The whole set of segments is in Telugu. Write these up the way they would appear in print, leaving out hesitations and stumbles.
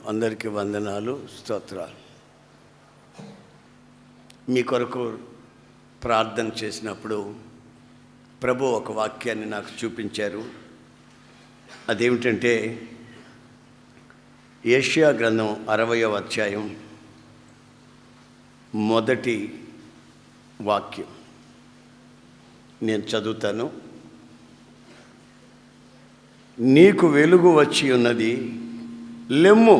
అందరికీ వందనాలు, స్తోత్రాలు. మీ కొరకు ప్రార్థన చేసినప్పుడు ప్రభు ఒక వాక్యాన్ని నాకు చూపించారు. అదేమిటంటే యెషయా గ్రంథం 60వ అధ్యాయం మొదటి వాక్యం నేను చదువుతాను. నీకు వెలుగు వచ్చి ఉన్నది, లెమ్ము,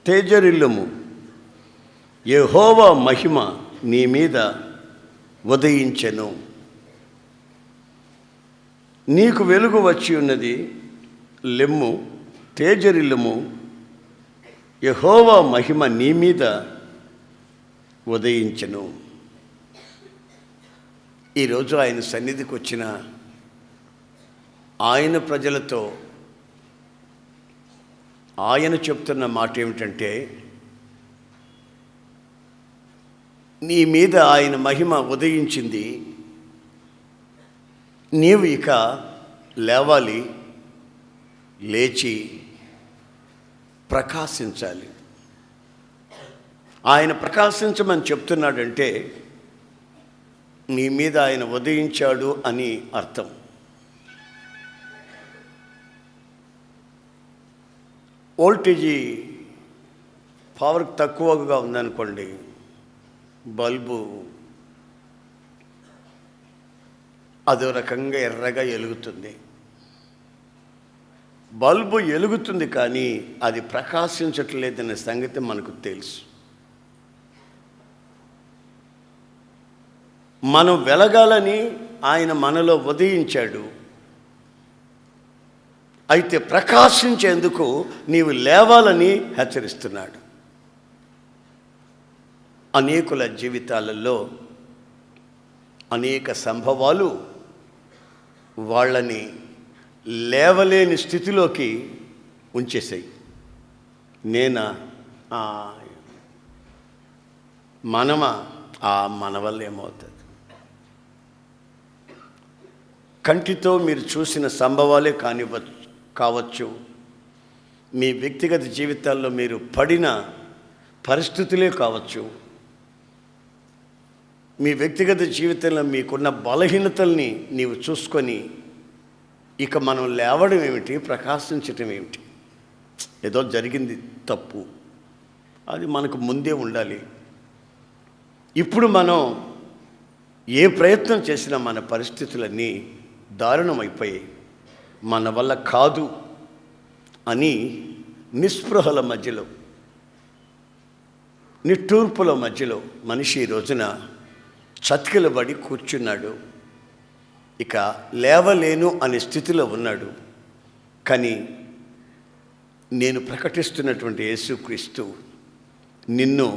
తేజరిల్లుము, యెహోవా మహిమ నీ మీద ఉదయించెను. నీకు వెలుగు వచ్చి ఉన్నది, లెమ్ము, తేజరిల్లుము, యెహోవా మహిమ నీ మీద ఉదయించెను. ఈరోజు ఆయన సన్నిధికి వచ్చిన ఆయన ప్రజలతో ఆయన చెప్తున్న మాట ఏమిటంటే, నీ మీద ఆయన మహిమ ఉదయించింది, నీవు ఇక లేవాలి, లేచి ప్రకాశించాలి. ఆయన ప్రకాశించమని చెప్తున్నాడంటే నీ మీద ఆయన ఉదయించాడు అని అర్థం. వోల్టేజీ పవర్ తక్కువగా ఉందనుకోండి, బల్బు అదో రకంగా ఎర్రగా వెలుగుతుంది. బల్బు వెలుగుతుంది కానీ అది ప్రకాశించట్లేదనే సంగతి మనకు తెలుసు. మనం వెలగాలని ఆయన మనలో ఉదయించాడు. అయితే ప్రకాశించేందుకు నీవు లేవాలని హెచ్చరిస్తున్నాడు. అనేకుల జీవితాలలో అనేక సంభవాలు వాళ్ళని లేవలేని స్థితిలోకి ఉంచేసాయి. మన వల్ల ఏమవుతుంది? కంటితో మీరు చూసిన సంభవాలే కావచ్చు, మీ వ్యక్తిగత జీవితాల్లో మీరు పడిన పరిస్థితులే కావచ్చు, మీ వ్యక్తిగత జీవితంలో మీకున్న బలహీనతల్ని నీవు చూసుకొని ఇక మనం లేవడం ఏమిటి, ప్రకాశించటం ఏమిటి? ఏదో జరిగింది తప్పు, అది మనకు ముందే ఉండాలి. ఇప్పుడు మనం ఏ ప్రయత్నం చేసినా మన పరిస్థితులన్నీ దారుణమైపోయాయి, మన వల్ల కాదు అని నిస్పృహల మధ్యలో, నిట్టూర్పుల మధ్యలో మనిషి ఈ రోజున చతికిలబడి కూర్చున్నాడు. ఇక లేవలేను అనే స్థితిలో ఉన్నాడు. కానీ నేను ప్రకటిస్తున్నటువంటి యేసుక్రీస్తు నిన్ను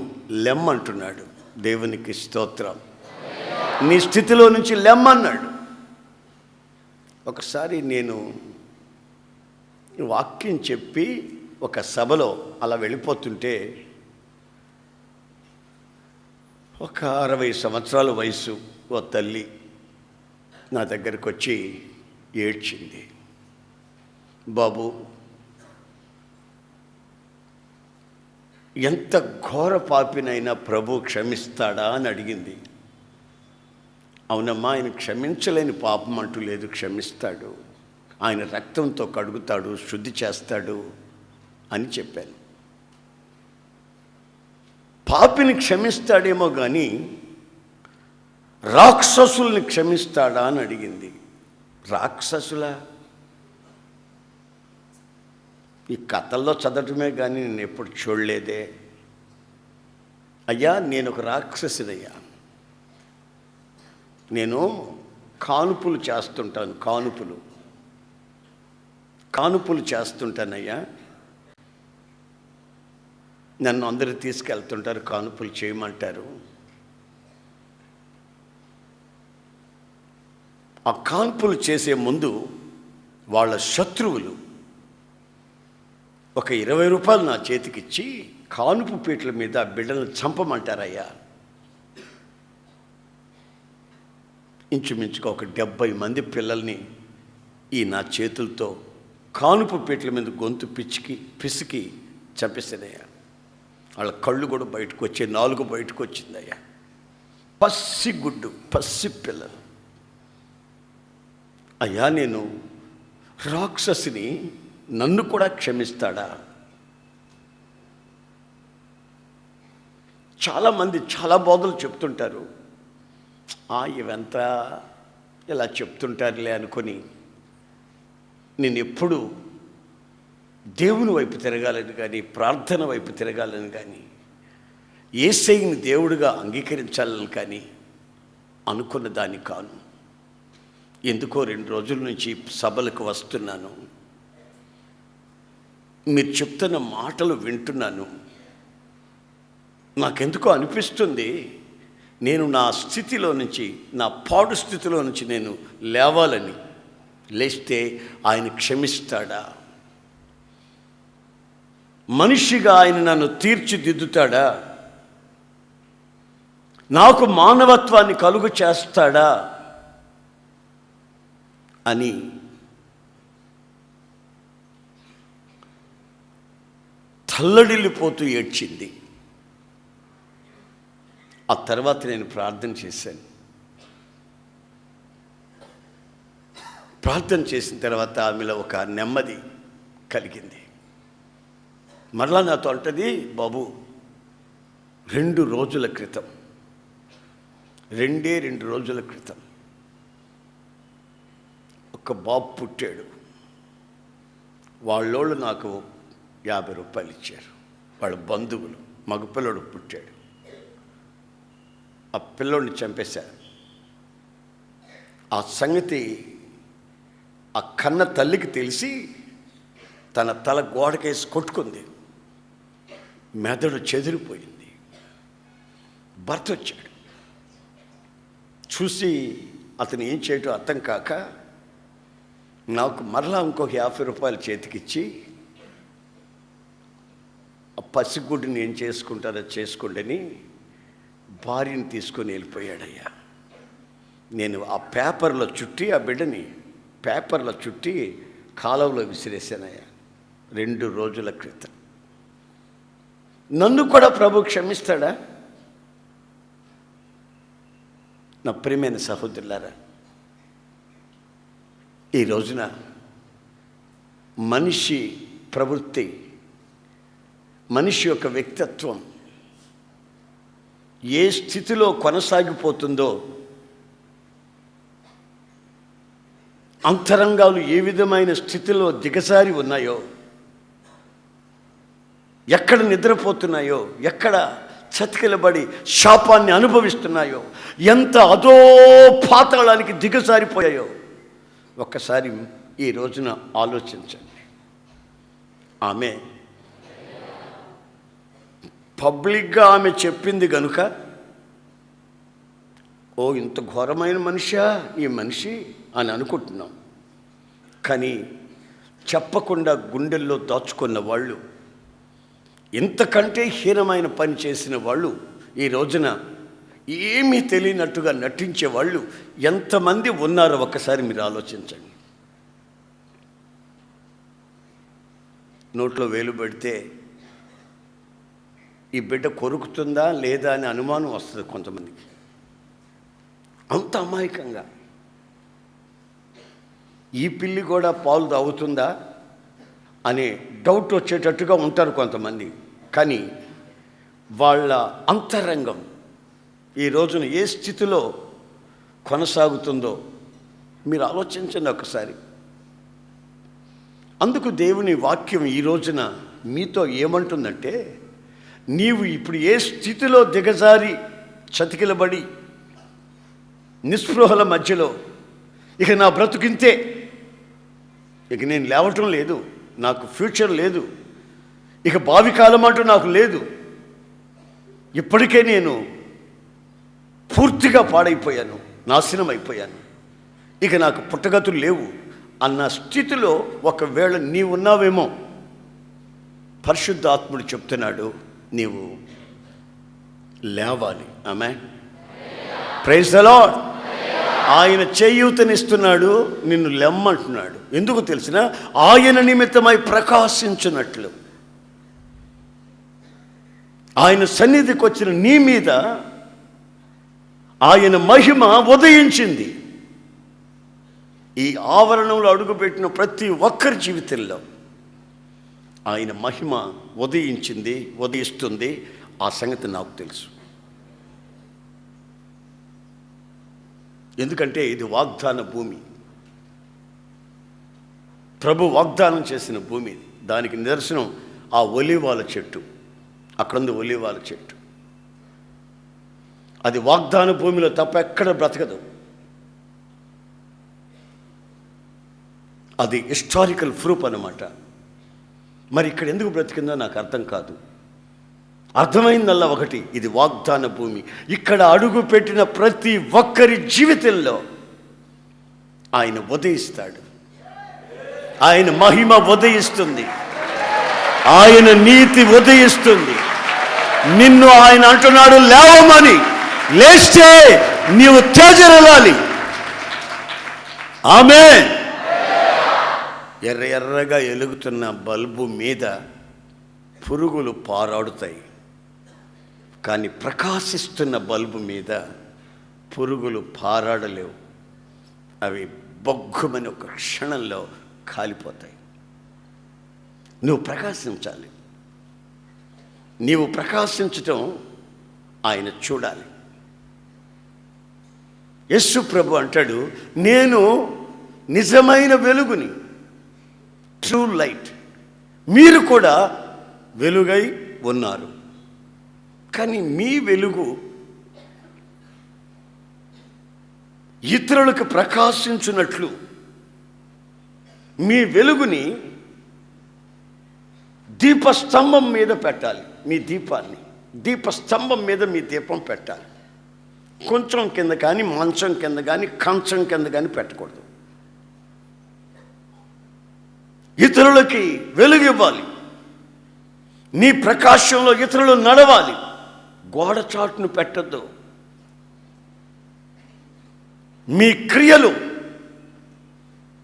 లెమ్మంటున్నాడు. దేవునికి స్తోత్రం. నీ స్థితిలో నుంచి లెమ్మన్నాడు. ఒకసారి నేను వాక్యం చెప్పి ఒక సభలో అలా వెళ్ళిపోతుంటే ఒక 60 సంవత్సరాల వయసు ఓ తల్లి నా దగ్గరికి వచ్చి ఏడ్చింది. బాబు, ఎంత ఘోర పాపినైనా ప్రభు క్షమిస్తాడా అని అడిగింది. అవునమ్మా, ఆయన క్షమించలేని పాపం అంటూ లేదు, క్షమిస్తాడు. ఆయన రక్తంతో కడుగుతాడు, శుద్ధి చేస్తాడు అని చెప్పాను. పాపిని క్షమిస్తాడేమో కానీ రాక్షసుల్ని క్షమిస్తాడా అని అడిగింది. రాక్షసులా? ఈ కథల్లో చదవటమే కానీ నేను ఎప్పుడు చూడలేదే. అయ్యా, నేను ఒక రాక్షసుడయ్యా. నేను కానుపులు చేస్తుంటాను, కానుపులు చేస్తుంటానయ్యా. నన్ను అందరూ తీసుకెళ్తుంటారు, కానుపులు చేయమంటారు. ఆ కాన్పులు చేసే ముందు వాళ్ళ శత్రువులు ఒక 20 రూపాయలు నా చేతికిచ్చి కానుపు పీటల మీద బిడ్డలను చంపమంటారయ్యా. ఇంచుమించుగా ఒక 70 మంది పిల్లల్ని ఈ నా చేతులతో కానుపు పీటల మీద గొంతు పిసికి చంపేసానయ్యా. వాళ్ళ కళ్ళు కూడా బయటకు వచ్చే, నాలుగు బయటకు వచ్చిందయ్యా. పసిగుడ్డు, పసి పిల్లలు. అయ్యా, నేను రాక్షసిని, నన్ను కూడా క్షమిస్తాడా? చాలామంది చాలా బోధలు చెప్తుంటారు. ఇవంతా ఇలా చెప్తుంటారులే అనుకొని నేను ఎప్పుడు దేవుని వైపు తిరగాలని కానీ, ప్రార్థన వైపు తిరగాలని కానీ, యేసయ్యని దేవుడిగా అంగీకరించాలని కానీ అనుకున్న దాన్ని కాను. ఎందుకో 2 రోజుల నుంచి సభలకు వస్తున్నాను, మీరు చెప్తున్న మాటలు వింటున్నాను. నాకెందుకో అనిపిస్తుంది, నేను నా స్థితిలో నుంచి, నా పాడు స్థితిలో నుంచి నేను లేవాలని. లేస్తే ఆయన క్షమిస్తాడా? మనిషిగా ఆయన నన్ను తీర్చిదిద్దుతాడా? నాకు మానవత్వాన్ని కలుగు చేస్తాడా అని తల్లడిల్లిపోతూ ఏడ్చింది. ఆ తర్వాత నేను ప్రార్థన చేశాను. ప్రార్థన చేసిన తర్వాత ఆమెలో ఒక నెమ్మది కలిగింది. మరలా నాతో అంటది, బాబు 2 రోజుల క్రితం, 2 రోజుల క్రితం ఒక బాబు పుట్టాడు. వాళ్ళోళ్ళు నాకు 50 రూపాయలు ఇచ్చారు. వాళ్ళ బంధువులు, మగపిల్లడు పుట్టాడు. ఆ పిల్లోడిని చంపేశారు. ఆ సంగతి ఆ కన్న తల్లికి తెలిసి తన తల గోడకేసి కొట్టుకుంది. మెదడు చెదిరిపోయింది. భర్త వచ్చాడు. చూసి అతను ఏం చేయటం అర్థం కాక నాకు మరలా ఇంకొక 50 రూపాయలు చేతికిచ్చి, ఆ పసిగుడ్డిని ఏం చేసుకుంటారో చేసుకోండి భార్యని తీసుకొని వెళ్ళిపోయాడయ్యా. నేను ఆ పేపర్లో చుట్టి, ఆ బిడ్డని పేపర్లో చుట్టి కాలువలో విసిరేసానయ్యా 2 రోజుల క్రితం. నన్ను కూడా ప్రభు క్షమిస్తాడా? నా ప్రియమైన సహోదరులారా, ఈ రోజున మనిషి ప్రవృత్తి, మనిషి యొక్క వ్యక్తిత్వం ఏ స్థితిలో కొనసాగిపోతుందో, అంతరంగాలు ఏ విధమైన స్థితిలో దిగజారి ఉన్నాయో, ఎక్కడ నిద్రపోతున్నాయో, ఎక్కడ చతికిలబడి శాపాన్ని అనుభవిస్తున్నాయో, ఎంత అదో పాతాళానికి దిగజారిపోయాయో ఒక్కసారి ఈ రోజున ఆలోచించండి. ఆమె పబ్లిక్గా ఆమె చెప్పింది గనుక, ఇంత ఘోరమైన మనిషా ఈ మనిషి అని అనుకుంటున్నాం. కానీ చెప్పకుండా గుండెల్లో దాచుకున్న వాళ్ళు, ఇంతకంటే హీనమైన పని చేసిన వాళ్ళు, ఈ రోజున ఏమీ తెలియనట్టుగా నటించే వాళ్ళు ఎంతమంది ఉన్నారో ఒక్కసారి మీరు ఆలోచించండి. నోట్లో వేలు పెడితే ఈ బిడ్డ కొరుకుతుందా లేదా అని అనుమానం వస్తుంది కొంతమందికి. అంత అమాయకంగా ఈ పిల్లి కూడా పాలు తాగుతుందా అనే డౌట్ వచ్చేటట్టుగా ఉంటారు కొంతమంది. కానీ వాళ్ళ అంతరంగం ఈ రోజున ఏ స్థితిలో కొనసాగుతుందో మీరు ఆలోచించండి ఒకసారి. అందుకు దేవుని వాక్యం ఈ రోజున మీతో ఏమంటుందంటే, నీవు ఇప్పుడు ఏ స్థితిలో దిగజారి చతికిలబడి నిస్పృహల మధ్యలో, ఇక నా బ్రతుకింతే, ఇక నేను లేవటం లేదు, నాకు ఫ్యూచర్ లేదు, ఇక భావి కాలం అంటూ నాకు లేదు, ఇప్పటికే నేను పూర్తిగా పాడైపోయాను, నాశనం అయిపోయాను, ఇక నాకు పుట్టగతులు లేవు అన్న స్థితిలో ఒకవేళ నీవున్నావేమో, పరిశుద్ధాత్ముడు చెప్తున్నాడు, నీవు లేవాలి. ఆమేన్. Praise the lord. ఆయన చేయూతనిస్తున్నాడు, నిన్ను లెమ్మంటున్నాడు. ఎందుకు తెలిసిన, ఆయన నిమిత్తమై ప్రకాశించున్నట్లు. ఆయన సన్నిధికి వచ్చిన నీ మీద ఆయన మహిమ ఉదయించింది. ఈ ఆవరణంలో అడుగుపెట్టిన ప్రతి ఒక్కరి జీవితంలో ఆయన మహిమ ఉదయించింది, ఉదయిస్తుంది. ఆ సంగతి నాకు తెలుసు. ఎందుకంటే ఇది వాగ్దాన భూమి. ప్రభు వాగ్దానం చేసిన భూమి. దానికి నిదర్శనం ఆ ఒలీవాల చెట్టు. అక్కడుంది ఒలీవాల చెట్టు. అది వాగ్దాన భూమిలో తప్ప ఎక్కడ బ్రతకదు. అది హిస్టారికల్ ప్రూఫ్ అన్నమాట. మరి ఇక్కడ ఎందుకు బ్రతికిందో నాకు అర్థం కాదు. అర్థమైందల్లా ఒకటి, ఇది వాగ్దాన భూమి. ఇక్కడ అడుగు పెట్టిన ప్రతి ఒక్కరి జీవితంలో ఆయన ఉదయిస్తాడు. ఆయన మహిమ ఉదయిస్తుంది, ఆయన నీతి ఉదయిస్తుంది. నిన్ను ఆయన అంటున్నాడు, లేవమని. లేస్తే నీవు తేజరిల్లాలి. ఆమేన్. ఎర్ర ఎర్రగా ఎలుగుతున్న బల్బు మీద పురుగులు పారాడుతాయి, కానీ ప్రకాశిస్తున్న బల్బు మీద పురుగులు పారాడలేవు. అవి బొగ్గుమని ఒక క్షణంలో కాలిపోతాయి. నువ్వు ప్రకాశించాలి. నీవు ప్రకాశించటం ఆయన చూడాలి. యేసు ప్రభు అంటాడు, నేను నిజమైన వెలుగుని, ట్రూ లైట్. మీరు కూడా వెలుగై ఉన్నారు. కానీ మీ వెలుగు ఇతరులకు ప్రకాశించున్నట్లు మీ వెలుగుని దీపస్తంభం మీద పెట్టాలి. మీ దీపాన్ని దీపస్తంభం మీద మీ దీపం పెట్టాలి. కొంచెం కింద కానీ, మంచం కింద కానీ, కంచం కింద కానీ పెట్టకూడదు. ఇతరులకి వెలుగు ఇవ్వాలి. నీ ప్రకాశంలో ఇతరులు నడవాలి. గోడ చాటును పెట్టద్దు. మీ క్రియలు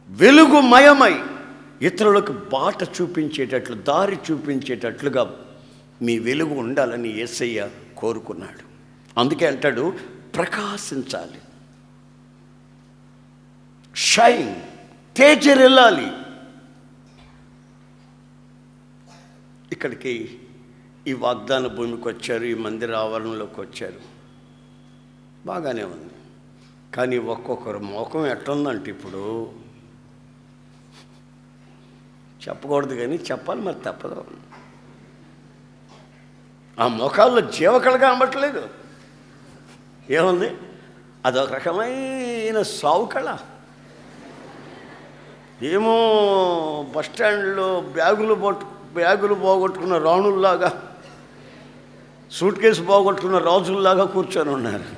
వెలుగుమయమై ఇతరులకు బాట చూపించేటట్లు, దారి చూపించేటట్లుగా మీ వెలుగు ఉండాలని యేసయ్య కోరుకున్నాడు. అందుకే అంటాడు, ప్రకాశించాలి. షైన్, తేజరిల్లాలి. ఇక్కడికి ఈ వాగ్దాన భూమికి వచ్చారు, ఈ మందిర ఆవరణలోకి వచ్చారు, బాగానే ఉంది. కానీ ఒక్కొక్కరు మోకం ఎట్లుందంటే, ఇప్పుడు చెప్పకూడదు కానీ చెప్పాలి, మరి తప్పదు. ఆ మోకాల్లో జీవకళగా అమ్మట్లేదు. ఏముంది? అదొక రకమైన సావు కళ. ఏమో బస్టాండ్లో బ్యాగులు పోగొట్టుకున్న రాణుల్లాగా, సూట్ కేసు పోగొట్టుకున్న రాజుల్లాగా కూర్చొని ఉన్నారు.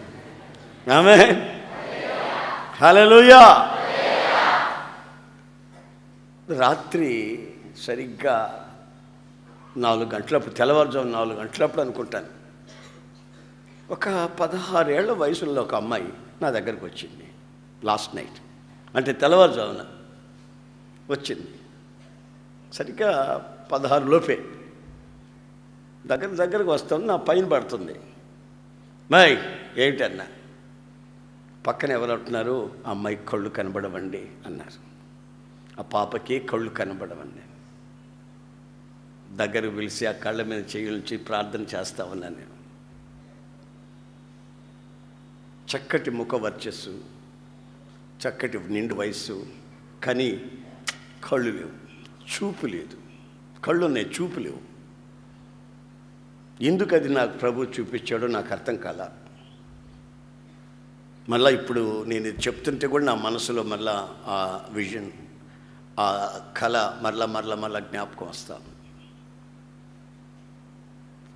ఆమేన్, హల్లెలూయా. రాత్రి సరిగ్గా 4 గంటలప్పుడు, తెల్లవారుజాము 4 గంటలప్పుడు అనుకుంటాను, ఒక 16 ఏళ్ల వయసులో ఒక అమ్మాయి నా దగ్గరకు వచ్చింది. లాస్ట్ నైట్ అంటే తెల్లవారుజామున వచ్చింది. సరిగ్గా 16 లోపే దగ్గరకు వస్తుంది. నా పైన పడుతుంది. మై ఏమిటన్నా, పక్కన ఎవరు అంటున్నారు? ఆ అమ్మాయికి కళ్ళు కనబడవండి అన్నారు. ఆ పాపకి కళ్ళు కనబడవండి. దగ్గరకు పిలిచి ఆ కళ్ళ మీద చేయించి ప్రార్థన చేస్తా ఉన్నాను నేను. చక్కటి ముఖ వర్చస్సు, చక్కటి నిండు వయస్సు, కానీ కళ్ళు లేవు, చూపు లేదు. కళ్ళు ఉన్నాయి, చూపు లేవు. ఎందుకు అది నాకు ప్రభు చూపించాడో నాకు అర్థం కాల. మళ్ళీ ఇప్పుడు నేను ఇది చెప్తుంటే కూడా నా మనసులో మళ్ళా ఆ విజన్, ఆ కళ మరలా జ్ఞాపకం వస్తాను.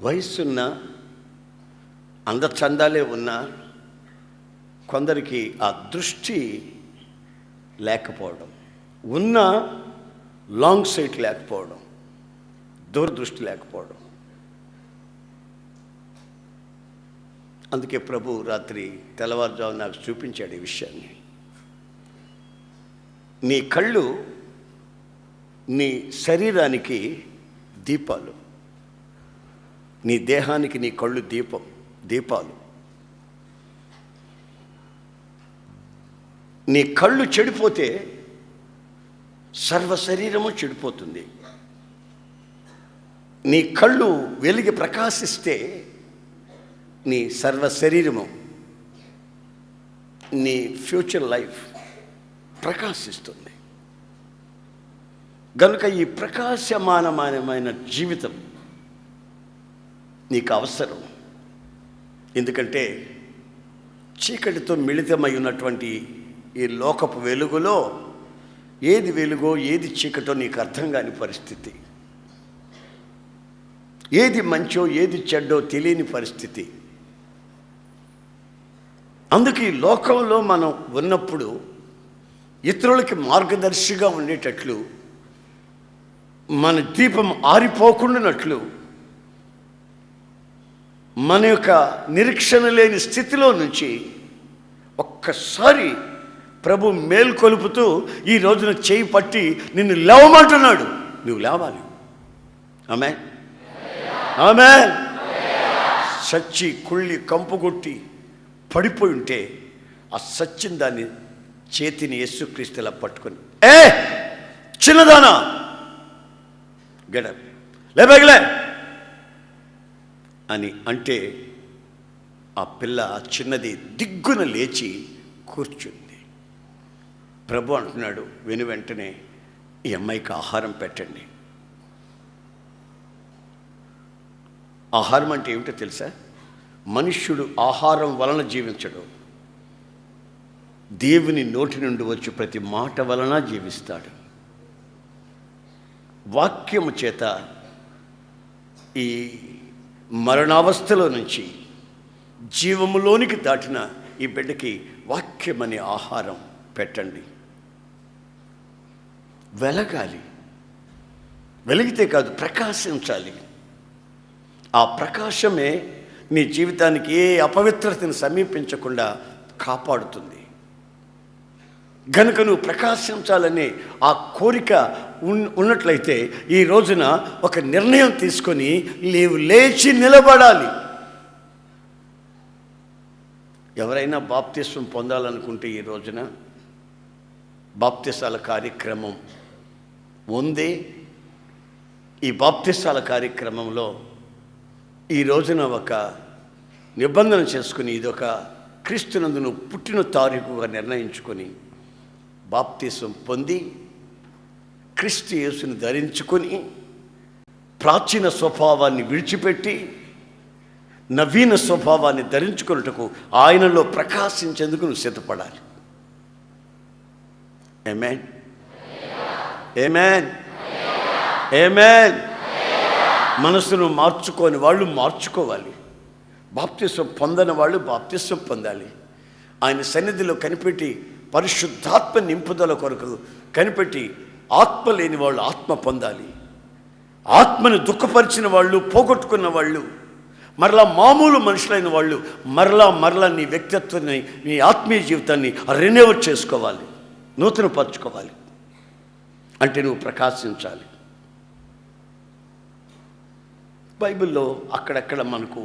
వయస్సున్న అందచందాలే ఉన్నా కొందరికి ఆ దృష్టి లేకపోవడం, ఉన్న లాంగ్ సైట్ లేకపోవడం, దూరదృష్టి లేకపోవడం. అందుకే ప్రభు రాత్రి తెల్లవారుజాము నాకు చూపించాడు ఈ విషయాన్ని. నీ కళ్ళు నీ శరీరానికి దీపాలు. నీ దేహానికి నీ కళ్ళు దీపాలు. నీ కళ్ళు చెడిపోతే సర్వ శరీరము చెడిపోతుంది. నీ కళ్ళు వెలిగి ప్రకాశిస్తే నీ సర్వ శరీరము, నీ ఫ్యూచర్ లైఫ్ ప్రకాశిస్తుంది. కనుక ఈ ప్రకాశమానమైన జీవితం నీకు అవసరం. ఎందుకంటే చీకటితో మిళితమై ఉన్నటువంటి ఈ లోకపు వెలుగులో ఏది వెలుగో ఏది చీకటో నీకు అర్థం కాని పరిస్థితి, ఏది మంచో ఏది చెడ్డో తెలియని పరిస్థితి. అందుకే ఈ లోకంలో మనం ఉన్నప్పుడు ఇతరులకి మార్గదర్శిగా ఉండేటట్లు, మన దీపం ఆరిపోకుండానట్లు, మన యొక్క నిరీక్షణ లేని స్థితిలో నుంచి ఒక్కసారి ప్రభు మేల్కొలుపుతూ ఈ రోజున చేయి పట్టి నిన్ను లేవమంటున్నాడు. నువ్వు లేవాలి. ఆమేన్, ఆమేన్. సచ్చి కుళ్ళి కంపుకొట్టి పడిపోయి ఉంటే ఆ సచ్చిన దాన్ని చేతిని యేసుక్రీస్తులా పట్టుకొని, ఏ చిన్నదానా గెడప్ లేబగలే అని అంటే ఆ పిల్ల చిన్నది దిగ్గున లేచి కూర్చుంది. ప్రభు అంటున్నాడు విని వెంటనే, ఈ అమ్మాయికి ఆహారం పెట్టండి. ఆహారం అంటే ఏమిటో తెలుసా? మనుష్యుడు ఆహారం వలన జీవించడు, దేవుని నోటి నుండి వచ్చి ప్రతి మాట వలన జీవిస్తాడు. వాక్యము చేత ఈ మరణావస్థలో నుంచి జీవములోనికి దాటిన ఈ బిడ్డకి వాక్యమనే ఆహారం పెట్టండి. వెలగాలి, వెలిగితే కాదు ప్రకాశించాలి. ఆ ప్రకాశమే నీ జీవితానికి ఏ అపవిత్రతను సమీపించకుండా కాపాడుతుంది. గనుక నువ్వు ప్రకాశించాలనే ఆ కోరిక ఉన్నట్లయితే ఈ రోజున ఒక నిర్ణయం తీసుకొని లేచి నిలబడాలి. ఎవరైనా బాప్తిస్వం పొందాలనుకుంటే ఈ రోజున బాప్తిసాల కార్యక్రమం ఉంది. ఈ బాప్తిసాల కార్యక్రమంలో ఈ రోజున ఒక నిబంధన చేసుకుని, ఇదొక క్రీస్తునందు నువ్వు పుట్టిన తారీఖుగా నిర్ణయించుకొని బాప్తిసం పొంది క్రీస్తు యేసుని ధరించుకొని ప్రాచీన స్వభావాన్ని విడిచిపెట్టి నవీన స్వభావాన్ని ధరించుకున్నట్టుకు ఆయనలో ప్రకాశించేందుకు నువ్వు సిద్ధపడాలి. ఆమేన్, ఆమేన్, ఆమేన్. మనసును మార్చుకోని వాళ్ళు మార్చుకోవాలి. బాప్తిసం పొందని వాళ్ళు బాప్తిసం పొందాలి. ఆయన సన్నిధిలో కనిపెట్టి పరిశుద్ధాత్మ నింపుదల కొరకు కనిపెట్టి ఆత్మ లేని వాళ్ళు ఆత్మ పొందాలి. ఆత్మను దుఃఖపరిచిన వాళ్ళు, పోగొట్టుకున్న వాళ్ళు, మరలా మామూలు మనుషులైన వాళ్ళు మరలా నీ వ్యక్తిత్వాన్ని, నీ ఆత్మీయ జీవితాన్ని రెన్యూవల్ చేసుకోవాలి, నూతనపరచుకోవాలి. అంటే నువ్వు ప్రకాశించాలి. బైబిల్లో అక్కడక్కడ మనకు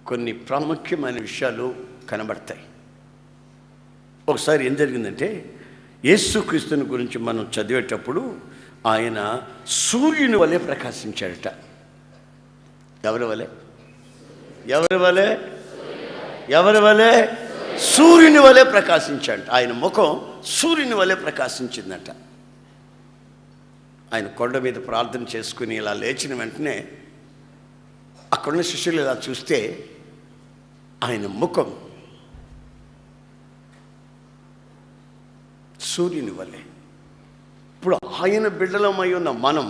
కొన్ని ప్రాముఖ్యమైన విషయాలు కనబడతాయి. ఒకసారి ఏం జరిగిందంటే, యేసుక్రీస్తుని గురించి మనం చదివేటప్పుడు ఆయన సూర్యుని వలె ప్రకాశించాడట. ఎవరి వలె? ఎవరి వలె? ఎవరి వలె? సూర్యుని వలె ప్రకాశించాడు. ఆయన ముఖం సూర్యుని వలె ప్రకాశించిందట. ఆయన కొండ మీద ప్రార్థన చేసుకుని ఇలా లేచిన వెంటనే అక్కడున్న శిష్యులు ఇలా చూస్తే ఆయన ముఖం సూర్యుని వలె. ఇప్పుడు ఆయన బిడ్డలమై ఉన్న మనం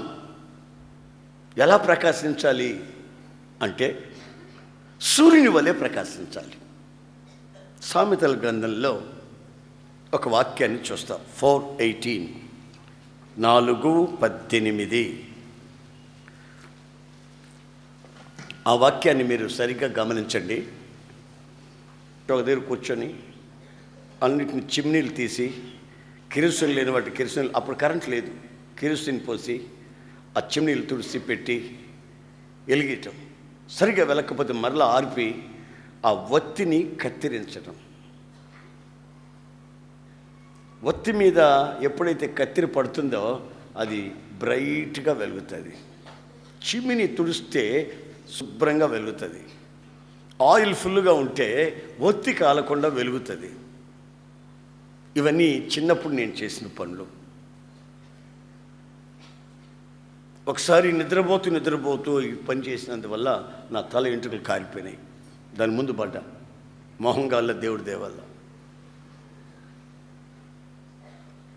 ఎలా ప్రకాశించాలి అంటే సూర్యుని వలె ప్రకాశించాలి. సామెతల గ్రంథంలో ఒక వాక్యాన్ని చూస్తాం. 4:18 4:18 ఆ వాక్యాన్ని మీరు సరిగ్గా గమనించండి. ఒక దగ్గర కూర్చొని అన్నిటిని చిమ్నీలు తీసి, కిరోసిన్ లేని వాటి కిరోసిన్, అప్పుడు కరెంట్ లేదు, కిరోసిన్ పోసి ఆ చిమ్నీలు తుడిసి పెట్టి వెలిగేయటం. సరిగా వెళ్ళకపోతే మరలా ఆర్పి ఆ ఒత్తిని కత్తిరించడం. ఒత్తి మీద ఎప్పుడైతే కత్తిరి పడుతుందో అది బ్రైట్గా వెలుగుతుంది. చిమ్మిని తుడిస్తే శుభ్రంగా వెలుగుతుంది. ఆయిల్ ఫుల్గా ఉంటే ఒత్తి కాలకుండా వెలుగుతుంది. ఇవన్నీ చిన్నప్పుడు నేను చేసిన పనులు. ఒకసారి నిద్రపోతూ ఈ పని చేసినందువల్ల నా తల వెంట్రుకలు కారిపోయినాయి. దాని ముందు పడ్డా మొహంగాళ్ళ దేవుడి దేవల్ల.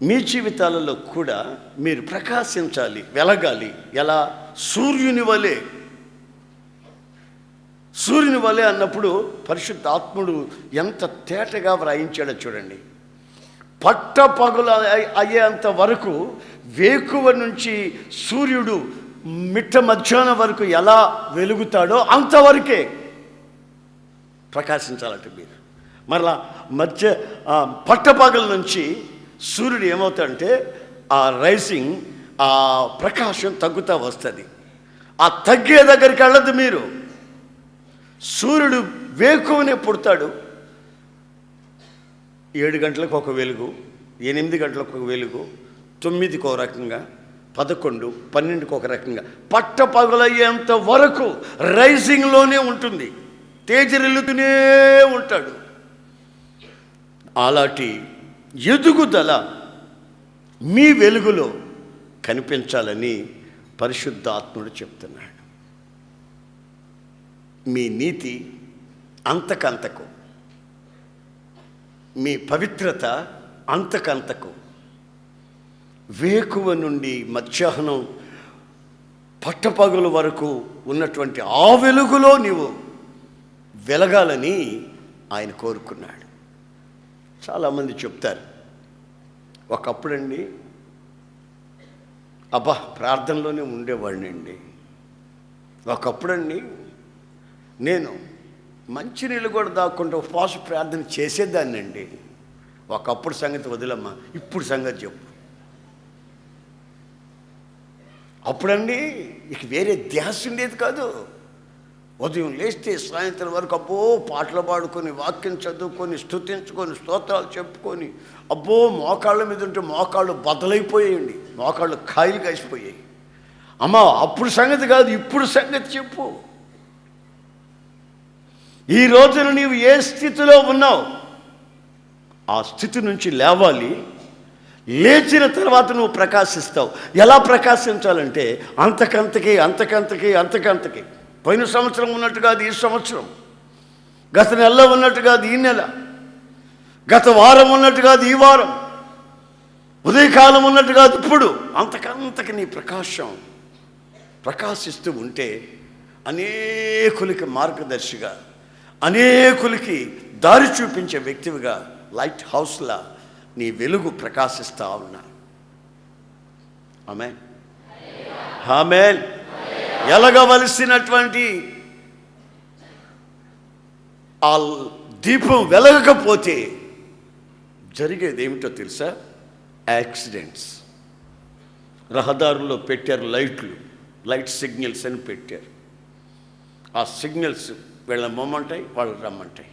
మీ జీవితాలలో కూడా మీరు ప్రకాశించాలి, వెలగాలి. ఎలా? సూర్యుని వలె అన్నప్పుడు పరిశుద్ధాత్ముడు ఎంత తేటగా వ్రాయించాడో చూడండి. పట్టపగలు అయ్యేంత వరకు, వేకువ నుంచి సూర్యుడు మిట్ట మధ్యాహ్నం వరకు ఎలా వెలుగుతాడో అంతవరకే ప్రకాశించాలంటే మీరు. మరలా పట్టపగల నుంచి సూర్యుడు ఏమవుతాడంటే ఆ రైజింగ్, ఆ ప్రకాశం తగ్గుతూ వస్తుంది. ఆ తగ్గే దగ్గరికి వెళ్ళదు మీరు. సూర్యుడు వేకువనే పుడతాడు. 7 గంటలకు ఒక వెలుగు, 8 గంటలకు ఒక వెలుగు, 9కి ఒక రకంగా, 11, 12కి ఒక రకంగా, పట్టపగలయ్యేంత వరకు రైజింగ్లోనే ఉంటుంది, తేజరిల్లుతూనే ఉంటాడు. అలాంటి ఎదుగుదల మీ వెలుగులో కనిపించాలని పరిశుద్ధాత్ముడు చెప్తున్నాడు. మీ నీతి అంతకంతకు, మీ పవిత్రత అంతకంతకు, వేకువ నుండి మధ్యాహ్నం పట్టపగలు వరకు ఉన్నటువంటి ఆ వెలుగులో నీవు వెలగాలని ఆయన కోరుకున్నాడు. చాలామంది చెప్తారు, ఒకప్పుడండి ప్రార్థనలోనే ఉండేవాడినండి, ఒకప్పుడండి నేను మంచినీళ్ళు కూడా దాక్కుంటూ ఉపవాస ప్రార్థన చేసేదాన్నండి. ఒకప్పుడు సంగతి వదిలమ్మా, ఇప్పుడు సంగతి చెప్పు. అప్పుడండి ఇక వేరే ధ్యాస ఉండేది కాదు. ఉదయం లేస్తే సాయంత్రం వరకు పాటలు పాడుకొని, వాక్యం చదువుకొని, స్తుతించుకొని, స్తోత్రాలు చెప్పుకొని, మోకాళ్ళ మీద ఉంటే మోకాళ్ళు బద్దలైపోయాయండి, మోకాళ్ళు కాయలు కాసిపోయాయి. అమ్మా అప్పుడు సంగతి కాదు, ఇప్పుడు సంగతి చెప్పు. ఈ రోజున నీవు ఏ స్థితిలో ఉన్నావు ఆ స్థితి నుంచి లేవాలి. లేచిన తర్వాత నువ్వు ప్రకాశిస్తావు. ఎలా ప్రకాశించాలంటే అంతకంతకి. పోయిన సంవత్సరం ఉన్నట్టుగా అది ఈ సంవత్సరం, గత నెలలో ఉన్నట్టుగా అది ఈ నెల, గత వారం ఉన్నట్టుగా అది ఈ వారం, ఉదయకాలం ఉన్నట్టుగా అది ఇప్పుడు. అంతకంతకి నీ ప్రకాశిస్తూ ఉంటే అనేకులకి మార్గదర్శిగా, అనేకులకి దారి చూపించే వ్యక్తివిగా, లైట్ హౌస్లా నీ వెలుగు ప్రకాశిస్తా ఉన్నా. ఆమేన్, ఆమేన్. ఎలగవలసినటువంటి ఆ దీపం వెలగకపోతే జరిగేది ఏమిటో తెలుసా? యాక్సిడెంట్స్. రహదారుల్లో పెట్టారు లైట్ సిగ్నల్స్ అని పెట్టారు. ఆ సిగ్నల్స్ వీళ్ళని పొమ్మంటాయి, వాళ్ళని రమ్మంటాయి,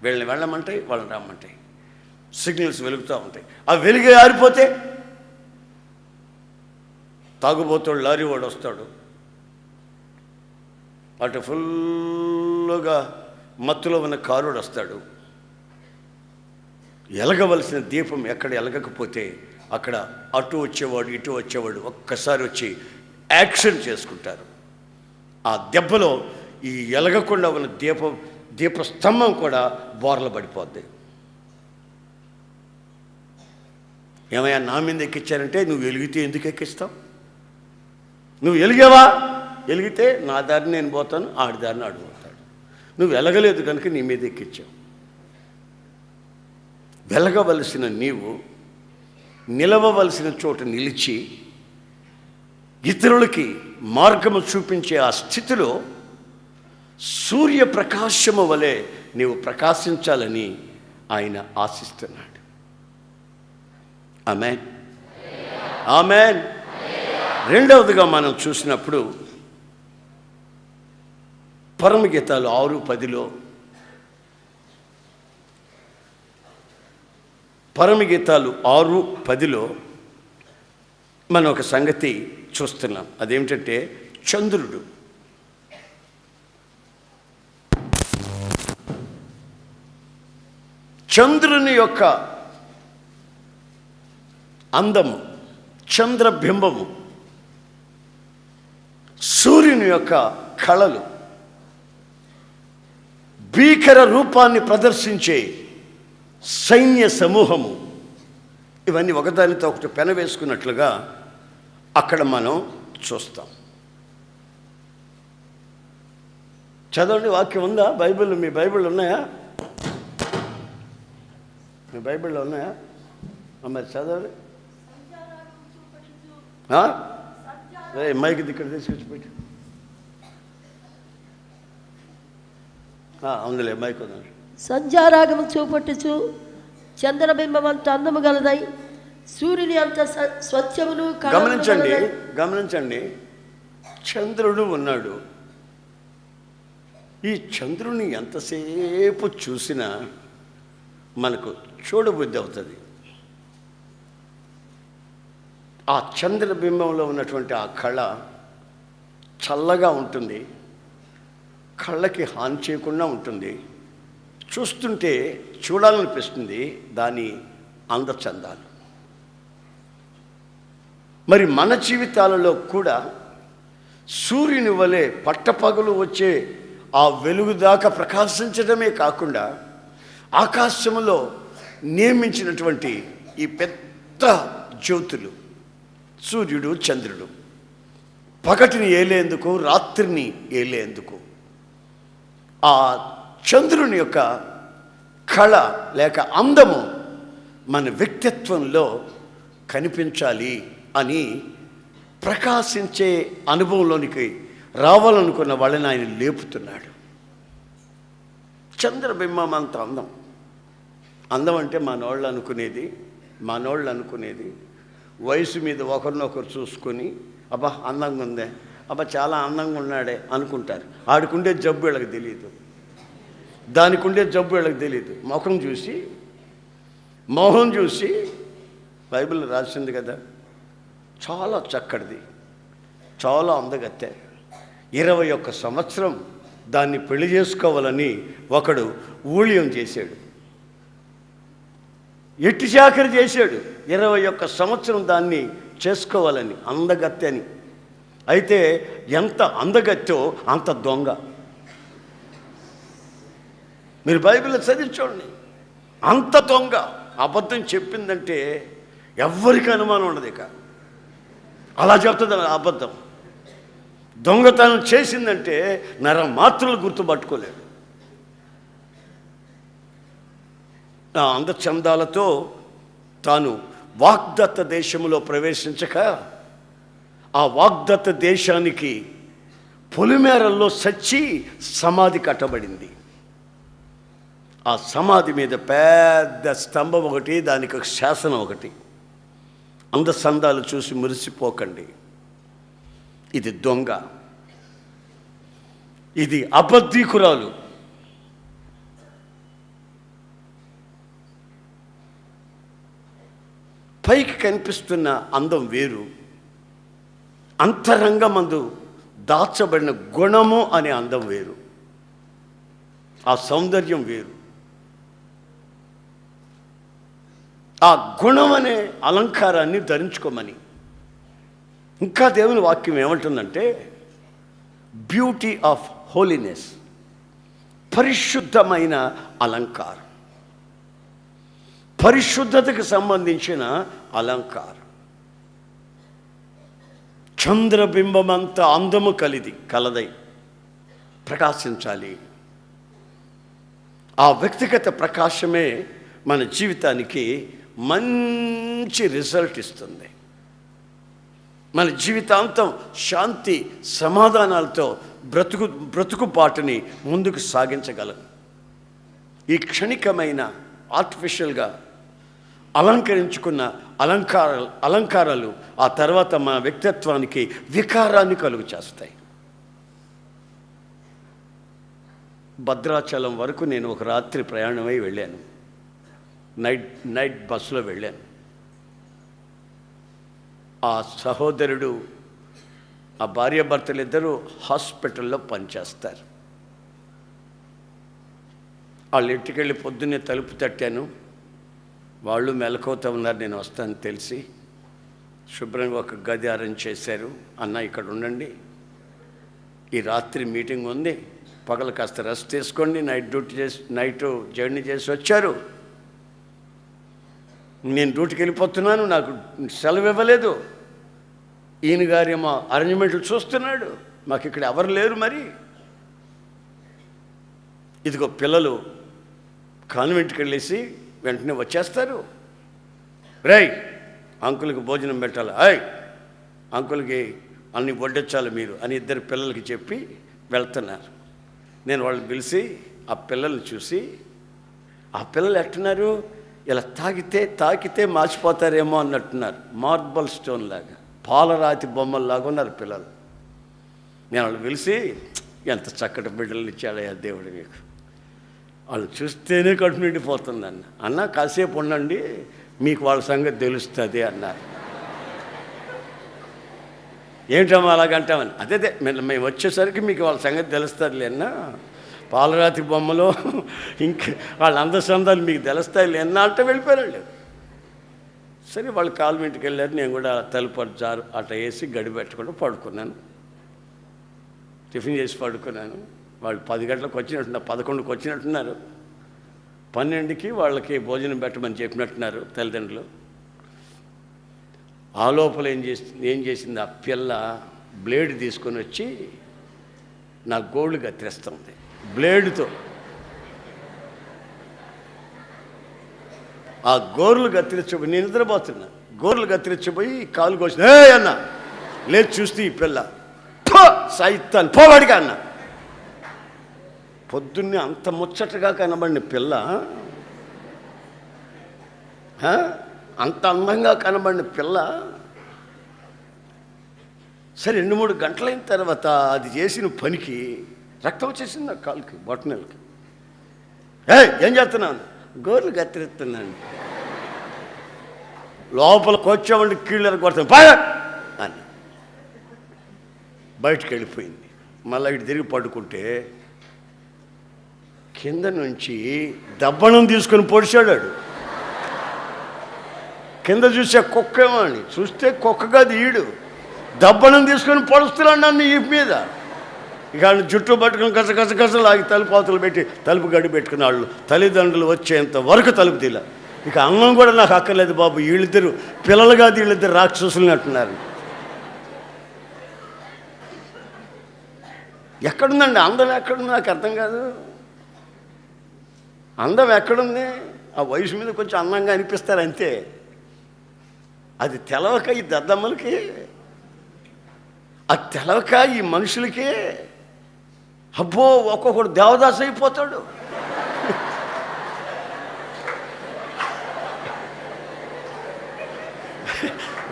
వీళ్ళని వెళ్ళమంటాయి, వాళ్ళని రమ్మంటాయి. సిగ్నల్స్ వెలుగుతూ ఉంటాయి. ఆ వెలుగే ఆరిపోతే తాగుబోతాడు, లారీ వాడు వస్తాడు, అటు ఫుల్లుగా మత్తులో ఉన్న కారుడు వస్తాడు. ఎలగవలసిన దీపం ఎక్కడ ఎలగకపోతే అక్కడ అటు వచ్చేవాడు, ఇటు వచ్చేవాడు ఒక్కసారి వచ్చి యాక్షన్ చేసుకుంటారు. ఆ దెబ్బలో ఈ ఎలగకుండా ఉన్న దీపస్తంభం కూడా బోర్ల పడిపోద్ది. ఏమయ్యా నా మీద ఎక్కించారంటే, నువ్వు వెలిగితే ఎందుకు ఎక్కిస్తావు? నువ్వు వెలిగితే నా దారిని నేను పోతాను, ఆడి దారిని ఆడు పోతాడు. నువ్వు వెలగలేదు కనుక నీ మీద ఎక్కించావు. వెలగవలసిన నీవు నిలవవలసిన చోట నిలిచి ఇతరులకి మార్గము చూపించే ఆ స్థితిలో సూర్యప్రకాశము వలె నీవు ప్రకాశించాలని ఆయన ఆశిస్తున్నాడు. ఆమేన్, ఆమేన్. రెండవదిగా మనం చూసినప్పుడు పరమగీతాలు 6:10లో పరమగీతాలు 6:10లో మనం ఒక సంగతి చూస్తున్నాం. అదేమిటంటే చంద్రుడు. చంద్రుని యొక్క అందము, చంద్రబింబము, సూర్యుని యొక్క కళలు, భీకర రూపాన్ని ప్రదర్శించే సైన్య సమూహము, ఇవన్నీ ఒకదానితో ఒకటి పెనవేసుకున్నట్లుగా అక్కడ మనం చూస్తాం. చదవండి, వాక్యం ఉందా బైబిల్? మీ బైబిల్ ఉన్నాయా? మీ బైబిల్లో ఉన్నాయా? మరి చదవండి. మైకి ఇక్కడ తీసుకొచ్చిపెట్టి అందులే మైక్ ఉందండి. సంధ్యారాగము చూపట్టుచు చంద్రబింబం అంత అందము గలదై సూర్యుని అంత స్వచ్ఛమును. గమనించండి, చంద్రుడు ఉన్నాడు. ఈ చంద్రుని ఎంతసేపు చూసినా మనకు చూడబుద్ధి అవుతుంది. ఆ చంద్రబింబంలో ఉన్నటువంటి ఆ కళ చల్లగా ఉంటుంది, కళ్ళకి హాని చేయకుండా ఉంటుంది, చూస్తుంటే చూడాలనిపిస్తుంది దాని అందచందాలు. మరి మన జీవితాలలో కూడా సూర్యుని వలె పట్టపగలు వచ్చే ఆ వెలుగు దాకా ప్రకాశించడమే కాకుండా ఆకాశంలో నియమించినటువంటి ఈ పెద్ద జ్యోతులు, సూర్యుడు, చంద్రుడు, పగటిని ఏలేందుకు, రాత్రిని ఏలేందుకు ఆ చంద్రుని యొక్క కళ లేక అందము మన వ్యక్తిత్వంలో కనిపించాలి అని ప్రకాశించే అనుభవంలోనికి రావాలనుకున్న వాళ్ళని ఆయన లేపుతున్నాడు. చంద్రబింబం అంత అందం అంటే మనోళ్ళు అనుకునేది వయసు మీద ఒకరినొకరు చూసుకొని అబ్బా అందంగా ఉందే, అబ్బా చాలా అందంగా ఉన్నాడే అనుకుంటారు. ఆడికుండే జబ్బు వీళ్ళకి తెలియదు, దానికి ఉండే జబ్బు వీళ్ళకి తెలియదు. మొహం చూసి బైబిల్ రాసింది కదా, చాలా చక్కటిది, చాలా అందగత్తె, 21 సంవత్సరం దాన్ని పెళ్లి చేసుకోవాలని ఒకడు ఊళ్యం చేశాడు, ఎట్టి చాకరి చేశాడు. 21 సంవత్సరం దాన్ని చేసుకోవాలని, అందగత్తె అని. అయితే ఎంత అందగత్తో అంత దొంగ. మీరు బైబిల్లో చదివి చూడండి, అంత దొంగ. అబద్ధం చెప్పిందంటే ఎవ్వరికి అనుమానం ఉండదు. ఇక అలా చెప్తుంది అబద్ధం. దొంగతనం చేసిందంటే నరమాత్రులు గుర్తుపట్టుకోలేడు. ఆ అందచందాలతో తాను వాగ్దత్త దేశంలో ప్రవేశించక ఆ వాగ్దత్త దేశానికి పొలిమేరల్లో సచ్చి సమాధి కట్టబడింది. ఆ సమాధి మీద పెద్ద స్తంభం ఒకటి, దానికి ఒక శాసనం ఒకటి. అందచందాలు చూసి మురిసిపోకండి, ఇది దొంగ, ఇది అబద్ధీకురాలు. పైకి కనిపిస్తున్న అందం వేరు, అంతరంగమందు దాచబడిన గుణము అనే అందం వేరు, ఆ సౌందర్యం వేరు. ఆ గుణం అనే అలంకారాన్ని ధరించుకోమని. ఇంకా దేవుని వాక్యం ఏమంటుందంటే బ్యూటీ ఆఫ్ హోలీనెస్, పరిశుద్ధమైన అలంకారం, పరిశుద్ధతకు సంబంధించిన అలంకారం. చంద్రబింబమంత అందము కలదై ప్రకాశించాలి. ఆ వ్యక్తిగత ప్రకాశమే మన జీవితానికి మంచి రిజల్ట్ ఇస్తుంది. మన జీవితాంతం శాంతి సమాధానాలతో బ్రతుకుబాటుని ముందుకు సాగించగలం. ఈ క్షణికమైన ఆర్టిఫిషియల్గా అలంకరించుకున్న అలంకారాలు ఆ తర్వాత మన వ్యక్తిత్వానికి వికారాన్ని కలుగు చేస్తాయి. భద్రాచలం వరకు నేను ఒక రాత్రి ప్రయాణమై వెళ్ళాను. నైట్ బస్సులో వెళ్ళాను. ఆ సహోదరుడు, ఆ భార్యాభర్తలు ఇద్దరు హాస్పిటల్లో పనిచేస్తారు. వాళ్ళు ఇంటికెళ్ళి పొద్దున్నే తలుపు తట్టాను. వాళ్ళు మెలకువతో ఉన్నారు, నేను వస్తాను తెలిసి. శుభ్రంగా ఒక గది అరేంజ్ చేశారు. అన్న ఇక్కడ ఉండండి, ఈ రాత్రి మీటింగ్ ఉంది, పగలు కాస్త రెస్ట్ తీసుకోండి. నైట్ జర్నీ చేసి వచ్చారు, నేను డ్యూటీకి వెళ్ళిపోతున్నాను, నాకు సెలవు ఇవ్వలేదు. ఈయన గారేమో అరేంజ్మెంట్లు చూస్తున్నాడు, మాకు ఇక్కడ ఎవరు లేరు. మరి ఇదిగో పిల్లలు కాన్వెంట్కి వెళ్ళేసి వెంటనే వచ్చేస్తారు. రేయ్ అంకుల్కి భోజనం పెట్టాలి, అంకుల్కి అన్ని వడ్డించాలి మీరు అని ఇద్దరు పిల్లలకి చెప్పి వెళ్తున్నారు. నేను వాళ్ళని పిలిచి ఆ పిల్లల్ని చూసి, ఆ పిల్లలు ఎట్టున్నారు, ఇలా తాకితే మార్చిపోతారేమో అన్నట్టున్నారు. మార్బల్ స్టోన్ లాగా, పాలరాతి బొమ్మల్లాగా ఉన్నారు పిల్లలు. నేను వాళ్ళు పిలిచి, ఎంత చక్కటి బిడ్డలు ఇచ్చాడయ్యా దేవుడు మీకు, వాళ్ళు చూస్తేనే కడుపు నిండిపోతుంది అన్న కాసేపు ఉండండి, మీకు వాళ్ళ సంగతి తెలుస్తుంది అన్నారు. ఏంటమ్మా అలాగంటామని, అదే మేము వచ్చేసరికి మీకు వాళ్ళ సంగతి తెలుస్తుంది అన్నా, పాలరాతి బొమ్మలో ఇంకా వాళ్ళ అందసందాలు మీకు తెలుస్తాయి అన్నా అంటే వెళ్ళిపోయారు. సరే వాళ్ళు కాన్వెంట్కి వెళ్ళారు. నేను కూడా తలుపు జారు అట్ట వేసి గడి పెట్టకుండా పడుకున్నాను. టిఫిన్ చేసి పడుకున్నాను. వాళ్ళు 10 గంటలకు వచ్చినట్టున్నారు, 11కి వచ్చినట్టున్నారు. 12కి వాళ్ళకి భోజనం పెట్టమని చెప్పినట్టున్నారు తల్లిదండ్రులు. ఆ లోపల ఏం చేసింది ఆ పిల్ల, బ్లేడ్ తీసుకొని వచ్చి నా గోళ్ళు కత్తిరిస్తుంది బ్లేడ్తో. ఆ గోర్లు కత్తిరించబోయి, నేను నిద్రపోతున్నా, గోర్లు కత్తిరించబోయి కాలు కోసిన అన్న లేదు చూస్తే ఈ పిల్ల సైతాన్ పోవాడిగా అన్న. పొద్దున్నే అంత ముచ్చటగా కనబడిన పిల్ల, అంత అందంగా కనబడిన పిల్ల, సరే 2-3 గంటలైన తర్వాత అది చేసిన పనికి రక్తం వచ్చేసింది నా కాలుకి, బొట్టనెలకి. ఏం చేస్తున్నాను, గోర్లు కత్తిరిస్తున్నాను. లోపలికి వచ్చామంటే కీళ్ళకి కొడతాను బాగా అని బయటికి వెళ్ళిపోయింది. మళ్ళీ ఇటు తిరిగి పడుకుంటే కింద నుంచి దబ్బణం తీసుకొని పొడిచాడు. కింద చూసే కుక్కేమో అని చూస్తే కుక్క కాదు, ఈడు దబ్బణం తీసుకొని పొడుస్తున్నాడు నన్ను ఈ మీద. ఇక జుట్టు పట్టుకుని గస లాగి తలుపు అవతలు పెట్టి తలుపు గడి పెట్టుకున్న వాళ్ళు తల్లిదండ్రులు వచ్చేంత వరకు తలుపు తీల. ఇక అన్నం కూడా నాకు అక్కర్లేదు బాబు, వీళ్ళిద్దరు పిల్లలు కాదు, వీళ్ళిద్దరు రాక్షసులు అంటున్నారు. ఎక్కడుందండి అందం, ఎక్కడుంది నాకు అర్థం కాదు. అందం ఎక్కడుంది? ఆ వయసు మీద కొంచెం అందంగా అనిపిస్తారు అంతే. అది తెలవక ఈ దద్దమ్మలకి, అది తెలవక ఈ మనుషులకి. అబ్బో ఒక్కొక్కడు దేవదాసు అయిపోతాడు.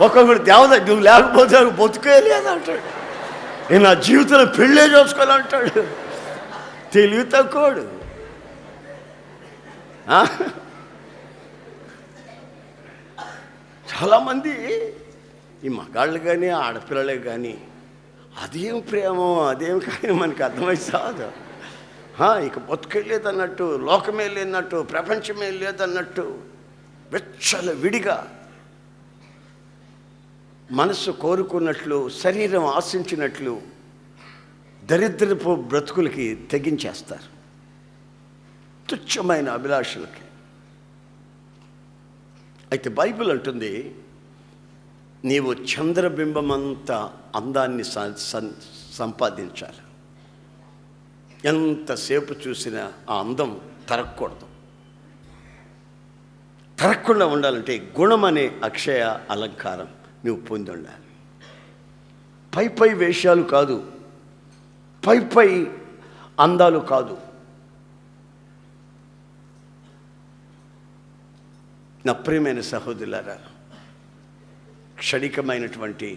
ఒక్కొక్కడు దేవదాసు, నువ్వు లేకపోతే బతుకేలేదు అంటాడు. నేను నా జీవితంలో పెళ్ళే చేసుకోవాలంటాడు. తెలివి తక్కువడు. చాలామంది ఈ మగాళ్ళు కానీ ఆడపిల్లలే కానీ అదేం ప్రేమో అదేం కానీ మనకి అర్థమై సాదు. ఇక బతుకెళ్ళేదన్నట్టు, లోకమే లేదన్నట్టు, ప్రపంచమే లేదన్నట్టు వెచ్చల విడిగా మనసు కోరుకున్నట్లు, శరీరం ఆశించినట్లు దరిద్రపు బ్రతుకులకి తెగించేస్తారు, తుచ్చమైన అభిలాషలకి. అయితే బైబిల్ అంటుంది, నీవు చంద్రబింబమంతా అందాన్ని సంపాదించాలి. ఎంతసేపు చూసినా ఆ అందం తరగకూడదు. తరగకుండా ఉండాలంటే గుణం అనే అక్షయ అలంకారం నువ్వు పొంది ఉండాలి. పై వేషాలు కాదు, పై అందాలు కాదు. నా ప్రియమైన సహోదరులారా, క్షణికమైనటువంటి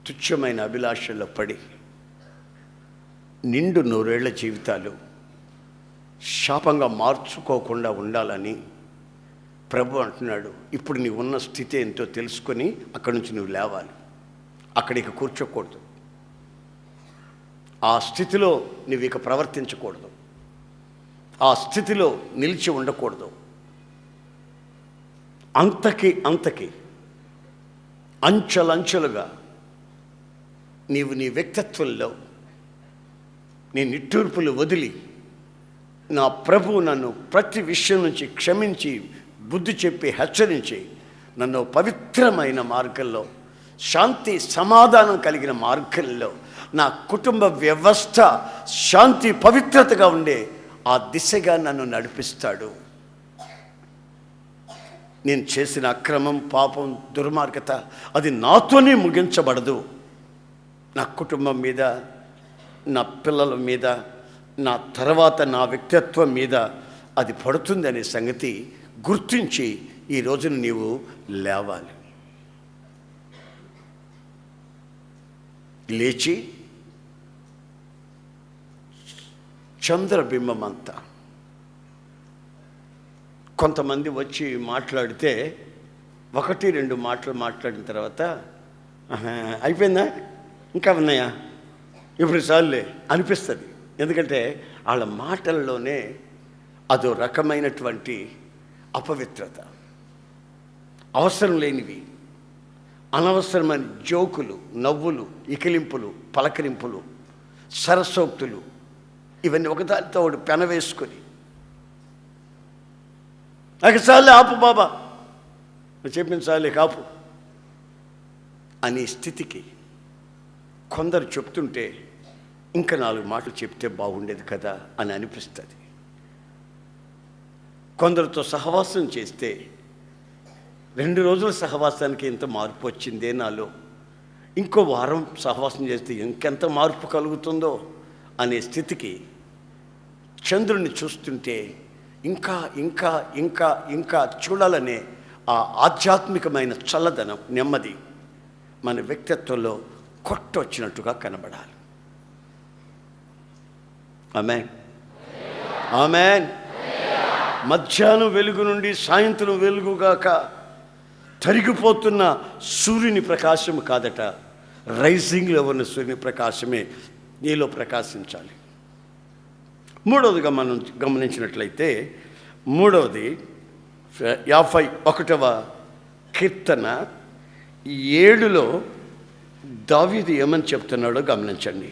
తుచ్చమైన అభిలాషల్లో పడి నిండు 100 ఏళ్ల జీవితాలు శాపంగా మార్చుకోకుండా ఉండాలని ప్రభు అంటున్నాడు. ఇప్పుడు నీ ఉన్న స్థితి ఏంటో తెలుసుకొని అక్కడి నుంచి నువ్వు లేవాలి. అక్కడికి కూర్చోకూడదు. ఆ స్థితిలో నువ్వు ఇక ప్రవర్తించకూడదు. ఆ స్థితిలో నిలిచి ఉండకూడదు. అంతకి అంచెలంచెలుగా నీవు నీ వ్యక్తిత్వంలో నీ నిట్టూర్పులు వదిలి, నా ప్రభువు నన్ను ప్రతి విషయం నుంచి క్షమించి, బుద్ధి చెప్పి, హెచ్చరించి, నన్ను పవిత్రమైన మార్గంలో, శాంతి సమాధానం కలిగిన మార్గంలో, నా కుటుంబ వ్యవస్థ శాంతి పవిత్రతగా ఉండే ఆ దిశగా నన్ను నడిపిస్తాడు. నేను చేసిన అక్రమం, పాపం, దుర్మార్గత అది నాతోనే ముగించబడదు. నా కుటుంబం మీద, నా పిల్లల మీద, నా తర్వాత నా వ్యక్తిత్వం మీద అది పడుతుందనే సంగతి గుర్తించి ఈ రోజున నీవు లేవాలి. లేచి చంద్రబింబం అంతా కొంతమంది వచ్చి మాట్లాడితే 1-2 మాటలు మాట్లాడిన తర్వాత అయిపోయిందా, ఇంకా ఉన్నాయా, ఇప్పుడు చాలులే అనిపిస్తుంది. ఎందుకంటే వాళ్ళ మాటల్లోనే అదో రకమైనటువంటి అపవిత్రత, అవసరం లేనివి, అనవసరమైన జోకులు, నవ్వులు, ఇకిలింపులు, పలకరింపులు, సరసోక్తులు, ఇవన్నీ ఒకదానితో ఒకటి పెనవేసుకొని ఒకసారి ఆపు బాబా, నువ్వు చెప్పిన చాలే కాపు అనే స్థితికి కొందరు చెప్తుంటే ఇంకా 4 మాటలు చెప్తే బాగుండేది కదా అని అనిపిస్తుంది. కొందరితో సహవాసం చేస్తే 2 రోజుల సహవాసానికి ఎంత మార్పు వచ్చిందే నాలో, ఇంకో వారం సహవాసం చేస్తే ఇంకెంత మార్పు కలుగుతుందో అనే స్థితికి చంద్రుడిని చూస్తుంటే ఇంకా ఇంకా ఇంకా ఇంకా చూడాలనే ఆ ఆధ్యాత్మికమైన చల్లదనం, నెమ్మది మన వ్యక్తిత్వంలో కొట్టొచ్చినట్టుగా కనబడాలి. ఆమేన్, ఆమేన్. మధ్యాహ్నం వెలుగు నుండి సాయంత్రం వెలుగుగాక తరిగిపోతున్న సూర్యుని ప్రకాశం కాదట, రైజింగ్లో ఉన్న సూర్యుని ప్రకాశమే నీలో ప్రకాశించాలి. మూడవదిగా మనం గమనించినట్లయితే, మూడవది 51వ కీర్తన 7లో దావీదు ఏమని చెప్తున్నాడో గమనించండి.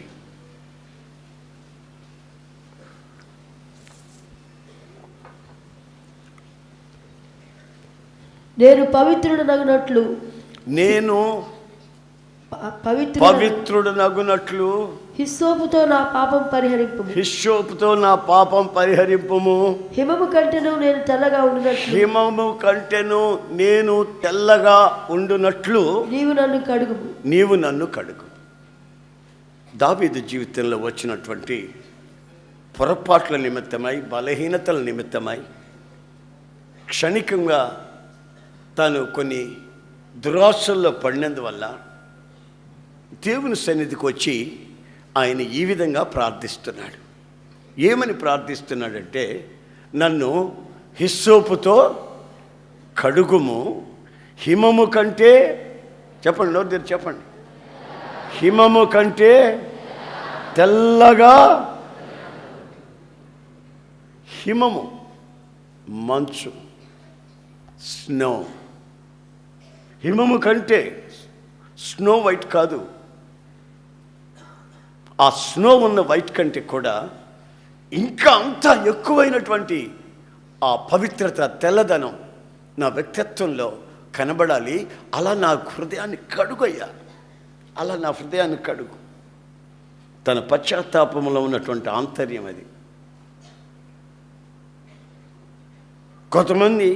నేను పవిత్రుడనగునట్లు, నేను పవిత్రుడనగునట్లు హిస్సోపుతో నా పాపం పరిహరింపుము, హిస్సోపుతో నా పాపం పరిహరింపుము. హిమము కంటెను నేను తెల్లగా ఉండునట్లు, హిమము కంటెను నేను తెల్లగా ఉండునట్లు నీవు నన్ను కడుగుము, నీవు నన్ను కడుగు. దావీదు జీవితంలో వచ్చినటువంటి పొరపాట్ల నిమిత్తమై, బలహీనతల నిమిత్తమై, క్షణికంగా తాను కొన్ని దురాశల్లో పడినందువల్ల దేవుని సన్నిధికి వచ్చి ఆయన ఈ విధంగా ప్రార్థిస్తున్నాడు. ఏమని ప్రార్థిస్తున్నాడంటే, నన్ను హిస్సోపుతో కడుగుము, హిమము కంటే, చెప్పండి, నోరు తెరిచి చెప్పండి, హిమము కంటే తెల్లగా. హిమము మంచు, స్నో. హిమము కంటే స్నో వైట్ కాదు, ఆ స్నో ఉన్న వైట్ కంటే కూడా ఇంకా అంతా ఎక్కువైనటువంటి ఆ పవిత్రత, తెల్లదనం నా వ్యక్తిత్వంలో కనబడాలి. అలా నా హృదయాన్ని కడుగయ్యా, అలా నా హృదయాన్ని కడుగు. తన పశ్చాత్తాపంలో ఉన్నటువంటి ఆంతర్యం అది. కొంతమంది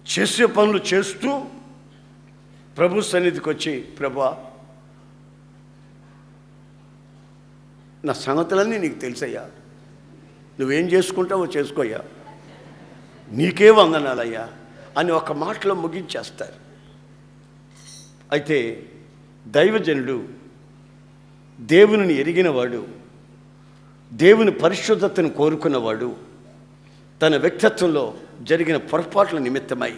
చేసే పనులు చేస్తూ ప్రభు సన్నిధికి వచ్చి, ప్రభువా నా సంగతులన్నీ నీకు తెలుసయ్యా, నువ్వేం చేసుకుంటావో చేసుకోయ్యా, నీకే వందనాలయ్యా అని ఒక మాటలో ముగించేస్తారు. అయితే దైవజనుడు, దేవునిని ఎరిగినవాడు, దేవుని పరిశుద్ధతను కోరుకున్నవాడు తన వ్యక్తిత్వంలో జరిగిన పొరపాట్ల నిమిత్తమై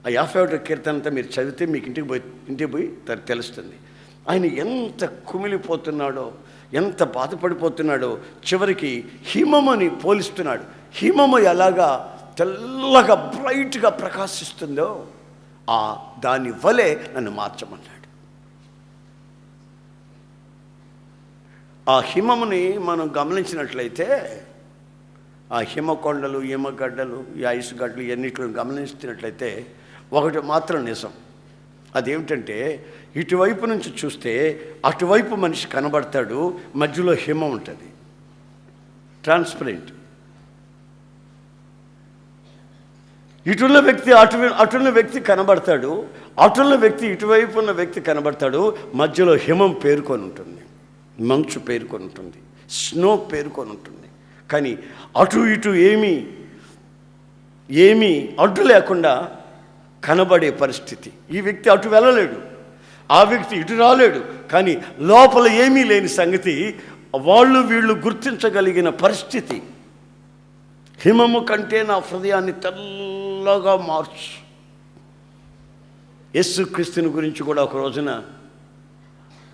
ఆ 51వ కీర్తన అంతా మీరు చదివితే మీకు ఇంటికి పోయి తెలుస్తుంది. ఆయన ఎంత కుమిలిపోతున్నాడో, ఎంత బాధపడిపోతున్నాడో, చివరికి హిమముని పోలిస్తున్నాడు. హిమము ఎలాగా తెల్లగా బ్రైట్గా ప్రకాశిస్తుందో దాని వలె నన్ను మార్చమన్నాడు. ఆ హిమముని మనం గమనించినట్లయితే, ఆ హిమకొండలు, హిమగడ్డలు, ఈ ఐసు గడ్డలు ఇవన్నిటిని గమనిస్తున్నట్లయితే ఒకటి మాత్రం నిజం. అదేమిటంటే, ఇటువైపు నుంచి చూస్తే అటువైపు మనిషి కనబడతాడు, మధ్యలో హిమ ఉంటుంది, ట్రాన్స్పరెంట్. ఇటున్న వ్యక్తి అటున్న వ్యక్తి కనబడతాడు, అటున్న వ్యక్తి ఇటువైపు ఉన్న వ్యక్తి కనబడతాడు, మధ్యలో హిమం పేరుకొని ఉంటుంది, మంచు పేరుకొని ఉంటుంది, స్నో పేరుకొని ఉంటుంది. కానీ అటు ఇటు ఏమీ అడ్డు లేకుండా కనబడే పరిస్థితి. ఈ వ్యక్తి అటు వెళ్ళలేడు, ఆ వ్యక్తి ఇటు రాలేడు, కానీ లోపల ఏమీ లేని సంగతి వీళ్ళు గుర్తించగలిగిన పరిస్థితి. హిమము కంటే నా హృదయాన్ని తెల్లగా మార్చు. యేసుక్రీస్తుని గురించి కూడా ఒక రోజున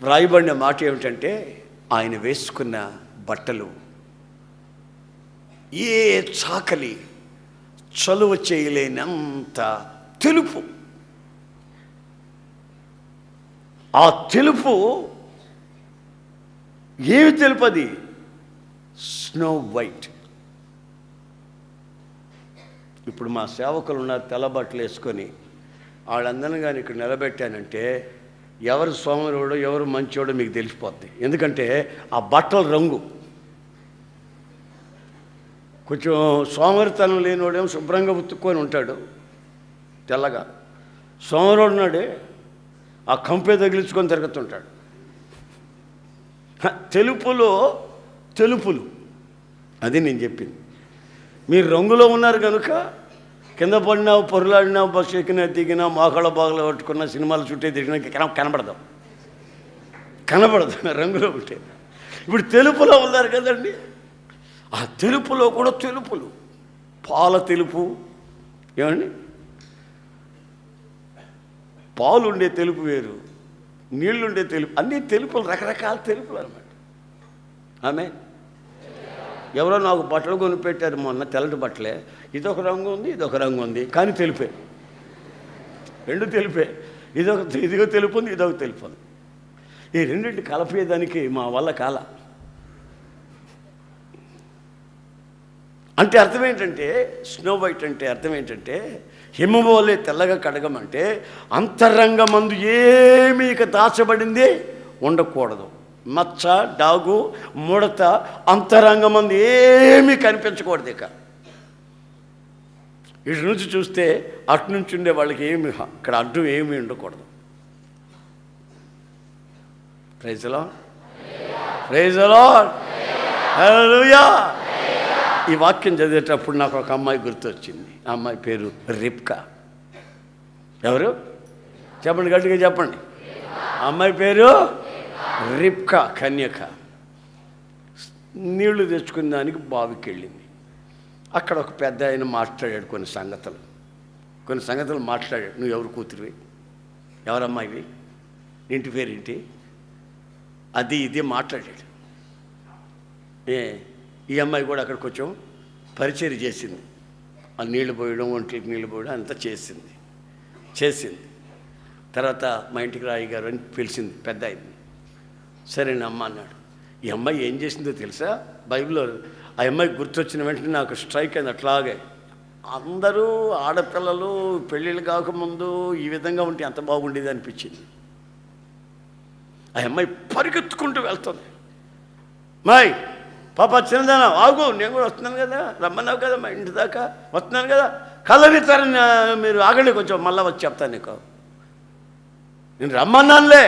వ్రాయబడిన మాట ఏమిటంటే, ఆయన వేసుకున్న బట్టలు ఏ చాకలి చలువ చేయలేనంత తెలుపు. ఆ తెలుపు ఏమి తెలుపది? Snow white. ఇప్పుడు మా సేవకులు ఉన్నారు, తెల్ల బట్టలు వేసుకొని. వాళ్ళందరినీ కానీ ఇక్కడ నిలబెట్టానంటే ఎవరు సోమరుడో ఎవరు మంచోడో మీకు తెలిసిపోద్ది. ఎందుకంటే ఆ బట్టల రంగు. కొంచెం సోమరితనం లేనివాడేమో శుభ్రంగా ఉతుక్కొని ఉంటాడు తెల్లగా. సోమరుడు ఉన్నాడే ఆ కంపే తగిలించుకొని తిరుగుతుంటాడు. తెలుపులు అది నేను చెప్పింది. మీరు రంగులో ఉన్నారు కనుక కింద పడినా, పొరలాడినా, బస్సు ఎక్కినా, దిగినా, మోకాళ్ళ బాగలు పట్టుకున్న, సినిమాలు చుట్టే తిరిగినా కనబడదు. రంగులో ఉంటే. ఇప్పుడు తెలుపులో ఉన్నారు కదండి. ఆ తెలుపులో కూడా తెలుపులు, పాల తెలుపు, ఏమండి, పాలు ఉండే తెలుపు వేరు, నీళ్లుండే తెలుపు, అన్నీ తెలుపులు, రకరకాల తెలుపులు అన్నమాట. ఆమె ఎవరో నాకు బట్టలు కొనిపెట్టారు మొన్న, తెల్లటి బట్టలే. ఇదొక రంగు ఉంది, ఇదొక రంగు ఉంది, కానీ తెలిపే, రెండు తెలిపే. ఇదిగో తెలుపు ఉంది, ఇదొక తెలుపు ఉంది. ఈ రెండింటి కలపేదానికి మా వల్ల కాల. అంటే అర్థం ఏంటంటే, స్నో వైట్ అంటే అర్థం ఏంటంటే, హిమము వలె తెల్లగా కడగమంటే అంతరంగమందు ఏమీ ఇక దాచబడింది ఉండకూడదు. మచ్చ, డాగు, ముడత అంతరంగమందు ఏమీ కనిపించకూడదు. ఇటు నుంచి చూస్తే అటు నుంచి ఉండే వాళ్ళకి ఏమి ఇక్కడ అడ్డు ఏమీ ఉండకూడదు. Praise the lord, praise the lord, హల్లెలూయా. ఈ వాక్యం చదివేటప్పుడు నాకు ఒక అమ్మాయి గుర్తొచ్చింది. ఆ అమ్మాయి పేరు రిబ్కా. ఎవరు చెప్పండి, గట్టిగా చెప్పండి. అమ్మాయి పేరు రిబ్కా, కన్యక. నీళ్లు తెచ్చుకునే దానికి బావికి వెళ్ళింది. అక్కడ ఒక పెద్ద ఆయన మాట్లాడాడు కొన్ని సంగతులు మాట్లాడాడు. నువ్వు ఎవరు కూతురివి, ఎవరమ్మాయివి, ఇంటి పేరేంటి, అది ఇది మాట్లాడాడు. ఈ అమ్మాయి కూడా అక్కడ కొంచెం పరిచయం చేసింది. ఆ నీళ్లు పోయడం, ఒంట్లకి నీళ్ళు పోయడం అంతా చేసింది. తర్వాత మా ఇంటికి రాయి గారు అని పిలిచింది పెద్ద అయింది. సరేనమ్మ అన్నాడు. ఈ అమ్మాయి ఏం చేసిందో తెలుసా? బైబిల్లో ఆ అమ్మాయి గుర్తొచ్చిన వెంటనే నాకు స్ట్రైక్ అయింది. అట్లాగే అందరూ ఆడపిల్లలు పెళ్ళిళ్ళు కాకముందు ఈ విధంగా ఉంటే ఎంత బాగుండేది అనిపించింది. ఆ అమ్మాయి పరిగెత్తుకుంటూ వెళ్తుంది. మాయ్ పాప చిన్నదానా ఆగు, నేను కూడా వస్తున్నాను కదా, రమ్మన్నావు కదా మా ఇంటి దాకా, వస్తున్నాను కదా, కళ్ళనిస్తారని మీరు ఆగండి కొంచెం, మళ్ళీ వచ్చి చెప్తాను నీకు. నేను రమ్మన్నానులే,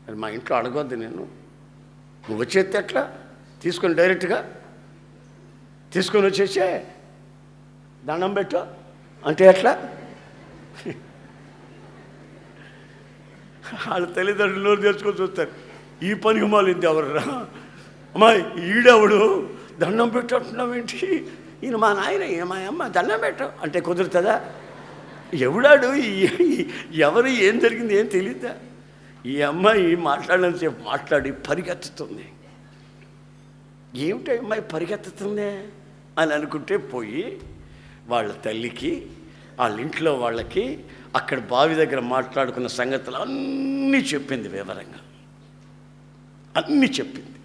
మరి మా ఇంట్లో అడగొద్దు, నువ్వు వచ్చేస్తే ఎట్లా, తీసుకొని డైరెక్ట్గా తీసుకొని వచ్చేసే దండం పెట్టు అంటే ఎట్లా? వాళ్ళ తల్లిదండ్రులు తెచ్చుకొని చూస్తారు, ఈ పనికి మాలింది ఎవర్రా అమ్మాయి, ఈడెవడు దండం పెట్టంటున్నావేంటి, ఈయన మా నాయన, ఈయన మా అమ్మ, దండం పెట్టు అంటే కుదురుతుందా? ఎవడాడు ఎవరు, ఏం జరిగింది ఏం తెలియదా? ఈ అమ్మాయి మాట్లాడినంతసేపు మాట్లాడి పరిగెత్తుతుంది. ఏమిటి అమ్మాయి పరిగెత్తుతుంది అని అనుకుంటే పోయి వాళ్ళ తల్లికి, వాళ్ళ ఇంట్లో వాళ్ళకి అక్కడ బావి దగ్గర మాట్లాడుకున్న సంగతులు అన్నీ చెప్పింది, వివరంగా అన్నీ చెప్పింది.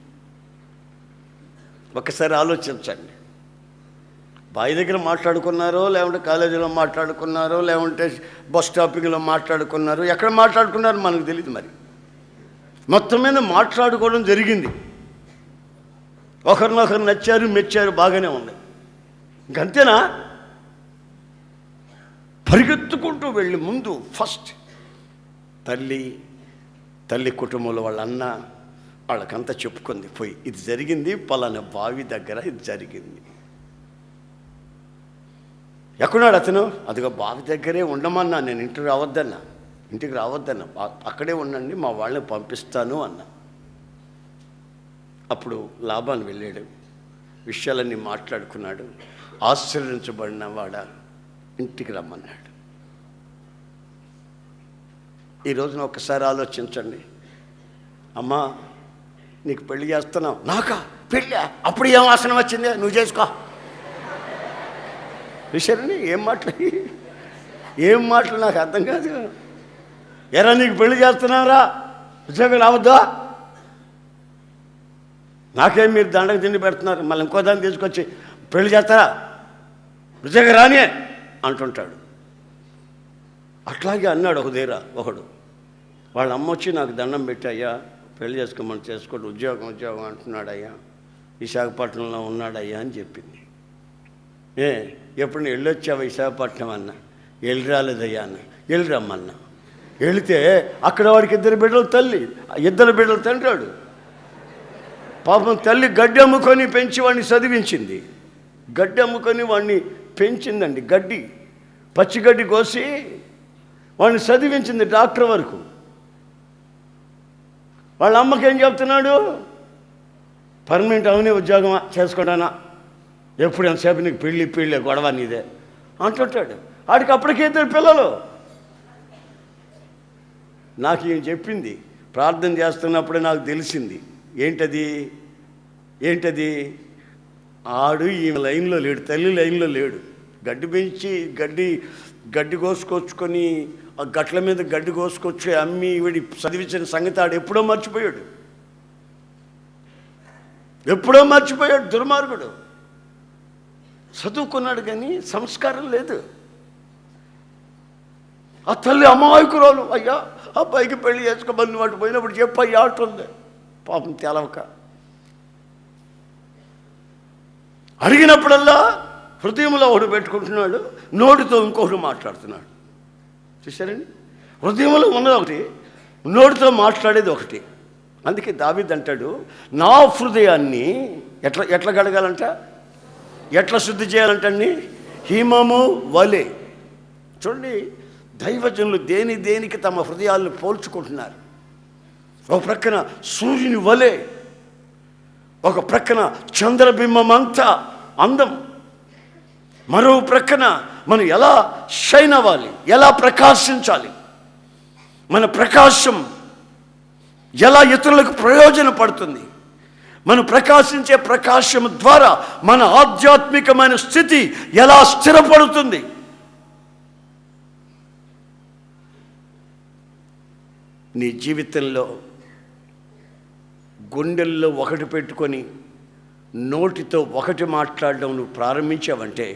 ఒకసారి ఆలోచించండి, బావి దగ్గర మాట్లాడుకున్నారో, లేకుంటే కాలేజీలో మాట్లాడుకున్నారో, లేకుంటే బస్ స్టాపింగ్లో మాట్లాడుకున్నారో, ఎక్కడ మాట్లాడుకున్నారో మనకు తెలియదు. మరి మొత్తం మీద మాట్లాడుకోవడం జరిగింది. ఒకరినొకరు నచ్చారు, మెచ్చారు, బాగానే ఉంది. ఇంకంతేనా? పరిగెత్తుకుంటూ వెళ్ళి ముందు ఫస్ట్ తల్లి కుటుంబంలో వాళ్ళ అన్న వాళ్ళకంతా చెప్పుకుంది. పోయి ఇది జరిగింది, పలానా బావి దగ్గర ఇది జరిగింది. ఎక్కడున్నాడు అతను? అదిగో బావి దగ్గరే ఉండమన్నా, నేను ఇంటికి రావద్దన్నా, అక్కడే ఉండండి, మా వాళ్ళని పంపిస్తాను అన్నా. అప్పుడు లాబాను వెళ్ళాడు, విషయాలన్నీ మాట్లాడుకున్నాడు. ఆశీర్వదించబడిన వాడ ఇంటికి రమ్మన్నాడు. ఈ రోజున ఒక్కసారి ఆలోచించండి. అమ్మా, నీకు పెళ్లి చేస్తున్నావు. నాకా పెళ్ళి? అప్పుడు ఏం వాసన వచ్చింది? నువ్వు చేసుకో. విషయాన్ని ఏం మాటలు నాకు అర్థం కాదు. ఎరా నీకు పెళ్లి చేస్తున్నారా, ఉద్యోగం రావద్దా? నాకేం మీరు దండకు తిండి పెడుతున్నారు, మళ్ళీ ఇంకో దాన్ని తీసుకొచ్చి పెళ్లి చేస్తారా, ఉద్యోగం రాని అంటుంటాడు. అట్లాగే అన్నాడు ఒకడు. వాళ్ళ అమ్మ వచ్చి నాకు దండం పెట్టి, అయ్యా పెళ్లి చేసుకోమని చేసుకోండి, ఉద్యోగం అంటున్నాడు అయ్యా, విశాఖపట్నంలో ఉన్నాడయ్యా అని చెప్పింది. ఎప్పుడు నేను వెళ్ళొచ్చావా విశాఖపట్నం అన్న? వెళ్ళి రాలేదయ్యా అన్న. వెళ్ళి రమ్మన్నా. వెళితే అక్కడ వాడికి ఇద్దరు బిడ్డలు తండ్రాడు. పాపం తల్లి గడ్డి అమ్ముకొని పెంచి వాడిని చదివించింది. గడ్డి అమ్ముకొని వాడిని పెంచిందండి. పచ్చిగడ్డి కోసి వాడిని చదివించింది డాక్టర్ వరకు. వాళ్ళ అమ్మకి ఏం చెప్తున్నాడు? పర్మనెంట్ అవునే ఉద్యోగమా చేసుకోవడానా, ఎప్పుడు ఎంతసేపు నీకు పెళ్ళి గొడవ నీదే అంటుంటాడు. వాడికి అప్పటికే ఇద్దరు పిల్లలు. నాకు ఏం చెప్పింది, ప్రార్థన చేస్తున్నప్పుడే నాకు తెలిసింది. ఏంటది? ఆడు ఈమె లైన్లో లేడు, తల్లి లైన్లో లేడు. గడ్డి పెంచి గడ్డి కోసుకొచ్చుకొని ఆ గట్ల మీద గడ్డి కోసుకొచ్చి అమ్మి వీడి చదివించిన సంగతి ఆడు ఎప్పుడో మర్చిపోయాడు. దుర్మార్గుడు. చదువుకున్నాడు కానీ సంస్కారం లేదు. ఆ తల్లి అమాయకురాలు. అయ్యా అబ్బాయికి పెళ్లి చేసుకోమని వాటి పోయినప్పుడు చెప్పయ్యా అంటుంది. పాపం తెలవక అడిగినప్పుడల్లా హృదయంలో ఒకటి పెట్టుకుంటున్నాడు, నోటితో ఇంకొకటి మాట్లాడుతున్నాడు. చూశారండి, హృదయంలో ఉన్నది ఒకటి, నోటితో మాట్లాడేది ఒకటి. అందుకే దావీదు అంటాడు, నా హృదయాన్ని ఎట్లా కడగాలంట, ఎట్లా శుద్ధి చేయాలంటండి? హిమము వలె. చూడండి, దైవజనులు దేనికి తమ హృదయాలను పోల్చుకుంటున్నారు. ఒక ప్రక్కన సూర్యుని వలె, ఒక ప్రక్కన చంద్రబింబం అంతా అందం, మరో ప్రక్కన మనం ఎలా షైన్ అవ్వాలి, ఎలా ప్రకాశించాలి, మన ప్రకాశం ఎలా ఇతరులకు ప్రయోజనపడుతుంది, మనం ప్రకాశించే ప్రకాశం ద్వారా మన ఆధ్యాత్మికమైన స్థితి ఎలా స్థిరపడుతుంది. నీ జీవితంలో గుండెల్లో ఒకటి పెట్టుకొని నోటితో ఒకటి మాట్లాడడం నువ్వు ప్రారంభించావంటే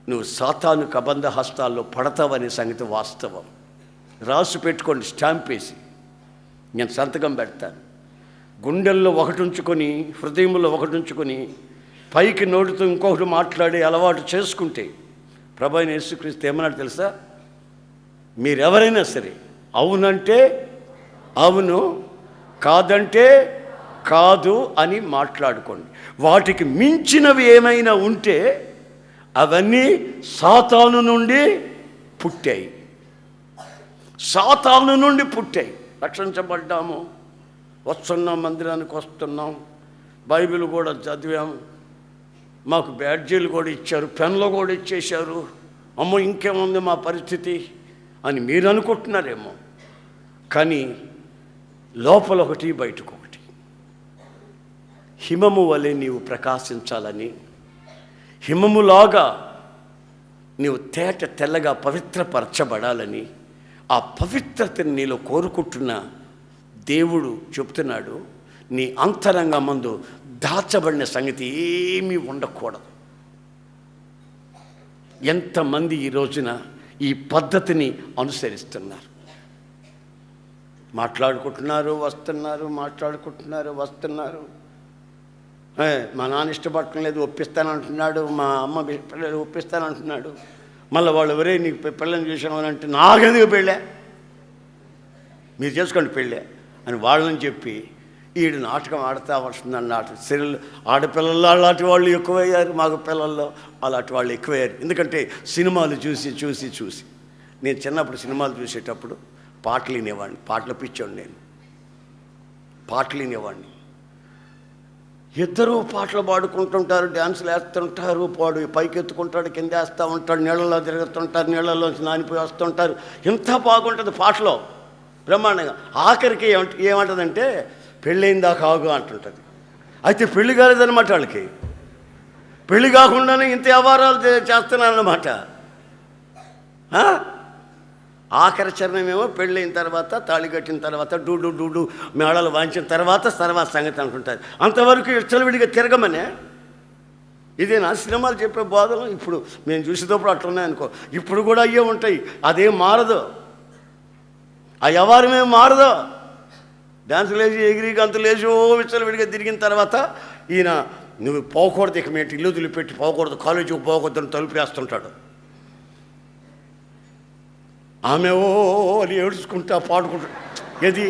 నువ్వు సాతాను కబంధ హస్తాల్లో పడతావనే సంగతి వాస్తవం. రాసి పెట్టుకోండి, స్టాంప్ వేసి. నేను సంతకం పెడతాను. గుండెల్లో ఒకటి ఉంచుకొని, హృదయంలో ఒకటి ఉంచుకొని, పైకి నోటితో ఇంకొకటి మాట్లాడే అలవాటు చేసుకుంటే, ప్రభు అయిన యేసుక్రీస్తు ఏమన్నాడు తెలుసా? మీరెవరైనా సరే అవునంటే అవును, కాదంటే కాదు అని మాట్లాడుకోండి. వాటికి మించినవి ఏమైనా ఉంటే అవన్నీ సాతాను నుండి పుట్టాయి. రక్షించబడ్డాము, వస్తున్నాం, మందిరానికి వస్తున్నాం, బైబిల్ కూడా చదివాము, మాకు బ్యాడ్జీలు కూడా ఇచ్చారు, పెన్లు కూడా ఇచ్చేశారు, అమ్మో ఇంకేముంది మా పరిస్థితి అని మీరు అనుకుంటున్నారేమో. కానీ లోపల ఒకటి బయటకు ఒకటి. హిమము వలె నీవు ప్రకాశించాలని, హిమములాగా నీవు తేట తెల్లగా పవిత్రపరచబడాలని, ఆ పవిత్రతని నీలో కోరుకుంటున్న దేవుడు చెప్తున్నాడు, నీ అంతరంగమందు దాచబడిన సంగతి ఏమీ ఉండకూడదు. ఎంతమంది ఈ రోజున ఈ పద్ధతిని అనుసరిస్తున్నారు? మాట్లాడుకుంటున్నారు వస్తున్నారు. మా నాన్న ఇష్టపడటం లేదు, ఒప్పిస్తానంటున్నాడు, మా అమ్మ పిల్లలు ఒప్పిస్తానంటున్నాడు. మళ్ళీ వాళ్ళు ఎవరే నీకు పిల్లల్ని చూసామని అంటే, నాకెందుకు పెళ్ళే, మీరు చేసుకోండి పెళ్ళే అని వాళ్ళని చెప్పి ఈడు నాటకం ఆడుతూ వస్తుందన్న సిరిల్ ఆడపిల్లల్లో అలాంటి వాళ్ళు ఎక్కువయ్యారు, మగ పిల్లల్లో అలాంటి వాళ్ళు ఎక్కువయ్యారు. ఎందుకంటే సినిమాలు చూసి నేను చిన్నప్పుడు సినిమాలు చూసేటప్పుడు పాటలు వినేవాడిని, పాటలు పిచ్చాను నేను, పాటలు వినేవాడిని. ఇద్దరు పాటలు పాడుకుంటుంటారు, డ్యాన్సులు వేస్తుంటారు, పైకి ఎత్తుకుంటాడు, కింద వేస్తూ ఉంటాడు, నీళ్ళలో తిరుగుతుంటారు, నీళ్ళలోంచి నానిపోయి వస్తుంటారు. ఎంత బాగుంటుంది పాటలో, బ్రహ్మాండంగా. ఆఖరికి ఏమంటుందంటే పెళ్ళయిందా కాగు అంటుంటుంది. అయితే పెళ్లి కాలేదన్నమాట వాళ్ళకి, పెళ్లి కాకుండానే ఇంత వ్యవహారాలు చేస్తున్నారన్నమాట. ఆఖరి చరణమేమో పెళ్ళైన తర్వాత, తాళి కట్టిన తర్వాత, డూడు మేళాలు వాయించిన తర్వాత సంగతి అంటుంటారు. అంతవరకు విచ్చలవిడిగా తిరగమనే. ఇదేనా సినిమాలు చెప్పే బోధలు? ఇప్పుడు మేము చూసేటప్పుడు అట్లున్నాయనుకో, ఇప్పుడు కూడా అయ్యే ఉంటాయి, అదేం మారదు, ఆ వ్యవహారమేం మారదు. డ్యాన్సులు వేసి ఎగిరి గంతులు వేసి విచ్చలవిడిగా తిరిగిన తర్వాత ఈయన నువ్వు పోకూడదు, ఇక మేము ఇల్లు తులిపెట్టి పోకూడదు, కాలేజీకి పోకూడదని తలుపు వేస్తుంటాడు. ఆమె అని ఏడుచుకుంటా పాడుకుంటా, ఏది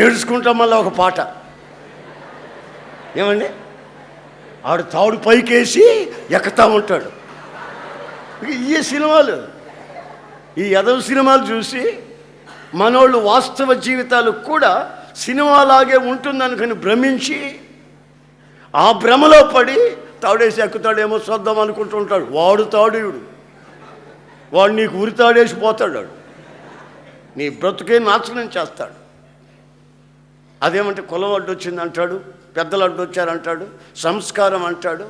ఏడుచుకుంటా మళ్ళీ ఒక పాట. ఏమండి, ఆడు తాడు పైకేసి ఎక్కుతా ఉంటాడు. ఈ సినిమాలు, ఈ ఎదవ సినిమాలు చూసి మనోళ్ళు వాస్తవ జీవితాలు కూడా సినిమాలాగే ఉంటుందనుకుని భ్రమించి ఆ భ్రమలో పడి తాడేసి ఎక్కుతాడేమో చూద్దాం అనుకుంటూ ఉంటాడు. వాడు తాడేయుడు, వాడు నీకు ఉరి తాడేసి పోతాడు, వాడు నీ బ్రతుకే నాశనం చేస్తాడు. అదేమంటే కులం అడ్డొచ్చింది అంటాడు, పెద్దలు అడ్డొచ్చారంటాడు, సంస్కారం అంటాడు,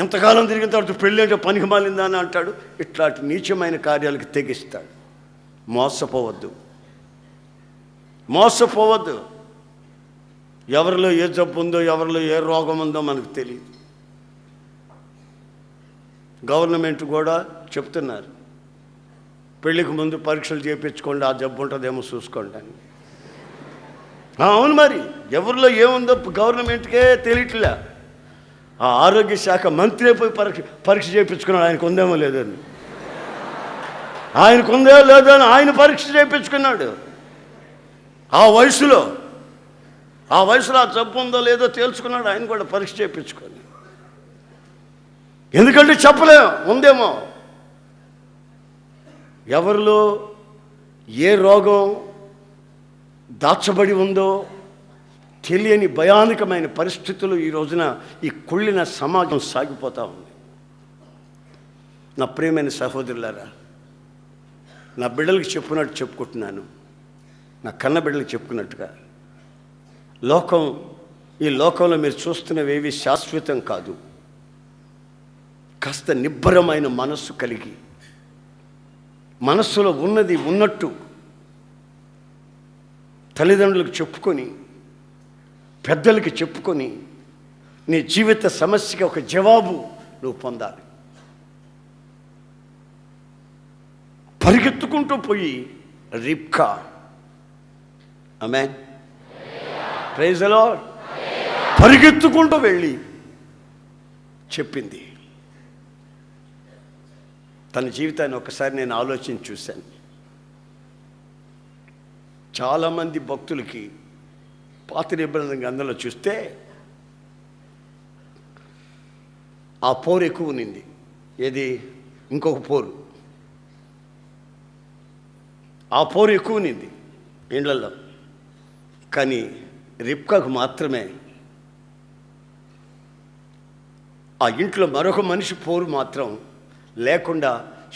ఎంతకాలం తిరిగిన తర్వాత పెళ్ళి అంటే పనికి మాలిందా అని అంటాడు. ఇట్లాంటి నీచమైన కార్యాలకు తెగిస్తాడు. మోసపోవద్దు. ఎవరిలో ఏ జబ్బు ఉందో, ఎవరిలో ఏ రోగం ఉందో మనకు తెలియదు. గవర్నమెంట్ కూడా చెప్తున్నారు, పెళ్ళికి ముందు పరీక్షలు చేయించుకోండి, ఆ జబ్బు ఉంటుందేమో చూసుకోండి అని. అవును, మరి ఎవరిలో ఏముందో గవర్నమెంట్కే తెలియట్లే. ఆ ఆరోగ్య శాఖ మంత్రి పోయి పరీక్ష చేయించుకున్నాడు, ఆయనకు ఉందేమో లేదని, ఆయనకు ఉందో లేదో అని ఆయన పరీక్ష చేయించుకున్నాడు. ఆ వయసులో ఆ జబ్బు ఉందో లేదో తేల్చుకున్నాడు, ఆయన కూడా పరీక్ష చేయించుకొని. ఎందుకంటే చెప్పలేం, ఉందేమో. ఎవరిలో ఏ రోగం దాచబడి ఉందో తెలియని భయానకమైన పరిస్థితులు ఈ రోజున ఈ కుళ్ళిన సమాజం సాగిపోతూ ఉంది. నా ప్రియమైన సహోదరులారా, నా బిడ్డలకు చెప్పుకున్నట్టు చెప్పుకుంటున్నాను, నా కన్న బిడ్డలకు చెప్పుకున్నట్టుగా, ఈ లోకంలో మీరు చూస్తున్నవేవి శాశ్వతం కాదు. కాస్త నిబ్బరమైన మనస్సు కలిగి, మనస్సులో ఉన్నది ఉన్నట్టు తల్లిదండ్రులకు చెప్పుకొని, పెద్దలకి చెప్పుకొని, నీ జీవిత సమస్యకి ఒక జవాబు నువ్వు పొందాలి. పరిగెత్తుకుంటూ పోయి రిబ్కా, ఆమేన్, ప్రైజ్ ది లార్డ్, పరిగెత్తుకుంటూ వెళ్ళి చెప్పింది. తన జీవితాన్ని ఒకసారి నేను ఆలోచించి చూశాను. చాలామంది భక్తులకి పాత నిబంధన గ్రంథంలో చూస్తే ఆ పోరు ఎక్కువ ఉన్నింది. ఏది? ఇంకొక పోరు, ఆ పోరు ఎక్కువ ఉన్నింది ఇండ్లలో. కానీ రిబ్కాకు మాత్రమే ఆ ఇంట్లో మరొక మనిషి పోరు మాత్రం లేకుండా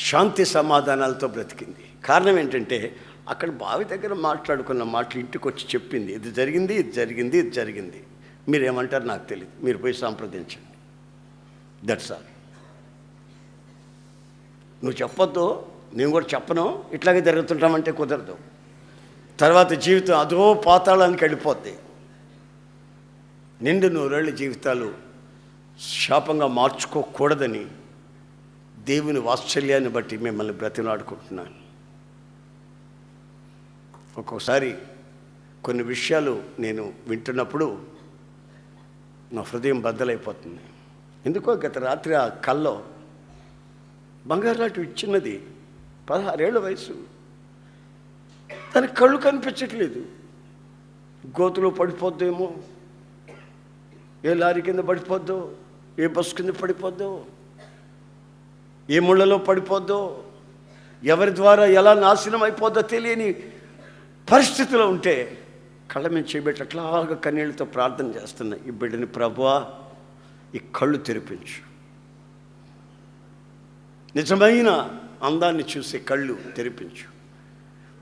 శాంతి సమాధానాలతో బ్రతికింది. కారణం ఏంటంటే అక్కడ బావి దగ్గర మాట్లాడుకున్న మాటలు ఇంటికి వచ్చి చెప్పింది, ఇది జరిగింది, ఇది జరిగింది, ఇది జరిగింది. మీరేమంటారు నాకు తెలియదు, మీరు పోయి సంప్రదించండి. That's all. నువ్వు చెప్పొద్దు, నేను కూడా చెప్పను, ఇట్లాగే జరుగుతుంటామంటే కుదరదు. తర్వాత జీవితం అదో పాతాళానికి వెళ్ళిపోద్ది. నిండు నూరేళ్ళ జీవితాలు శాపంగా మార్చుకోకూడదని దేవుని వాత్సల్యాన్ని బట్టి మిమ్మల్ని బ్రతిలాడుకుంటున్నాను. ఒక్కోసారి కొన్ని విషయాలు నేను వింటున్నప్పుడు నా హృదయం బద్దలైపోతుంది. ఎందుకో గత రాత్రి ఆ కల్లో బంగారు లాంటి చిన్నది 16 ఏళ్ల వయసు, తన కళ్ళు కనిపించట్లేదు. గోతులో పడిపోద్దేమో, ఏ లారీ కింద పడిపోద్దో, ఏ బస్సు కింద పడిపోద్దో, ఏ ముళ్ళలో పడిపోద్దో, ఎవరి ద్వారా ఎలా నాశనం అయిపోద్దో తెలియని పరిస్థితిలో ఉంటే కళ్ళ మీద చేయబెట్టి అట్లాగా కన్నీళ్ళతో ప్రార్థన చేస్తున్నా, ఈ బిడ్డని ప్రభువా ఈ కళ్ళు తెరిపించు, నిజమైన అందాన్ని చూసే కళ్ళు తెరిపించు,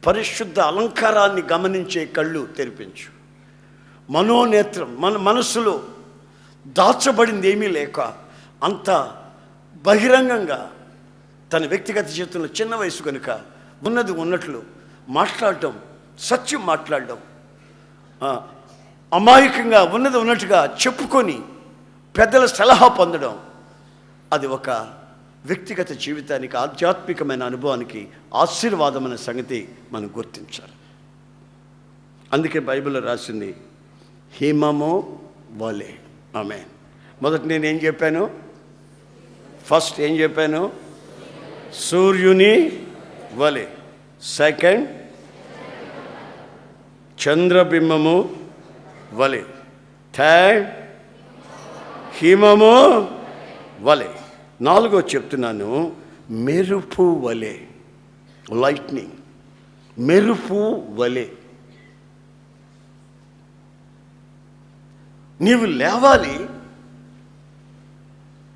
పరిశుద్ధ అలంకారాన్ని గమనించే కళ్ళు తెరిపించు, మనోనేత్రం మన మనస్సులో దాచబడింది ఏమీ లేక అంత బహిరంగంగా తన వ్యక్తిగత జీవితంలో చిన్న వయసు కనుక ఉన్నది ఉన్నట్లు మాట్లాడటం, సత్యం మాట్లాడడం, అమాయకంగా ఉన్నది ఉన్నట్టుగా చెప్పుకొని పెద్దల సలహా పొందడం, అది ఒక వ్యక్తిగత జీవితానికి ఆధ్యాత్మికమైన అనుభవానికి ఆశీర్వాదమైన సంగతి మనం గుర్తించాలి. అందుకే బైబిల్లో రాసింది హిమము వలె. ఆమేన్. మొదట నేనేం చెప్పాను? ఫస్ట్ ఏం చెప్పాను? సూర్యుని వలె. సెకండ్ చంద్రబింబము వలె. థర్డ్ హిమము వలె. 4వ చెప్తున్నాను, మెరుపు వలె. లైట్నింగ్, మెరుపు వలె. నీవు లేవాలి,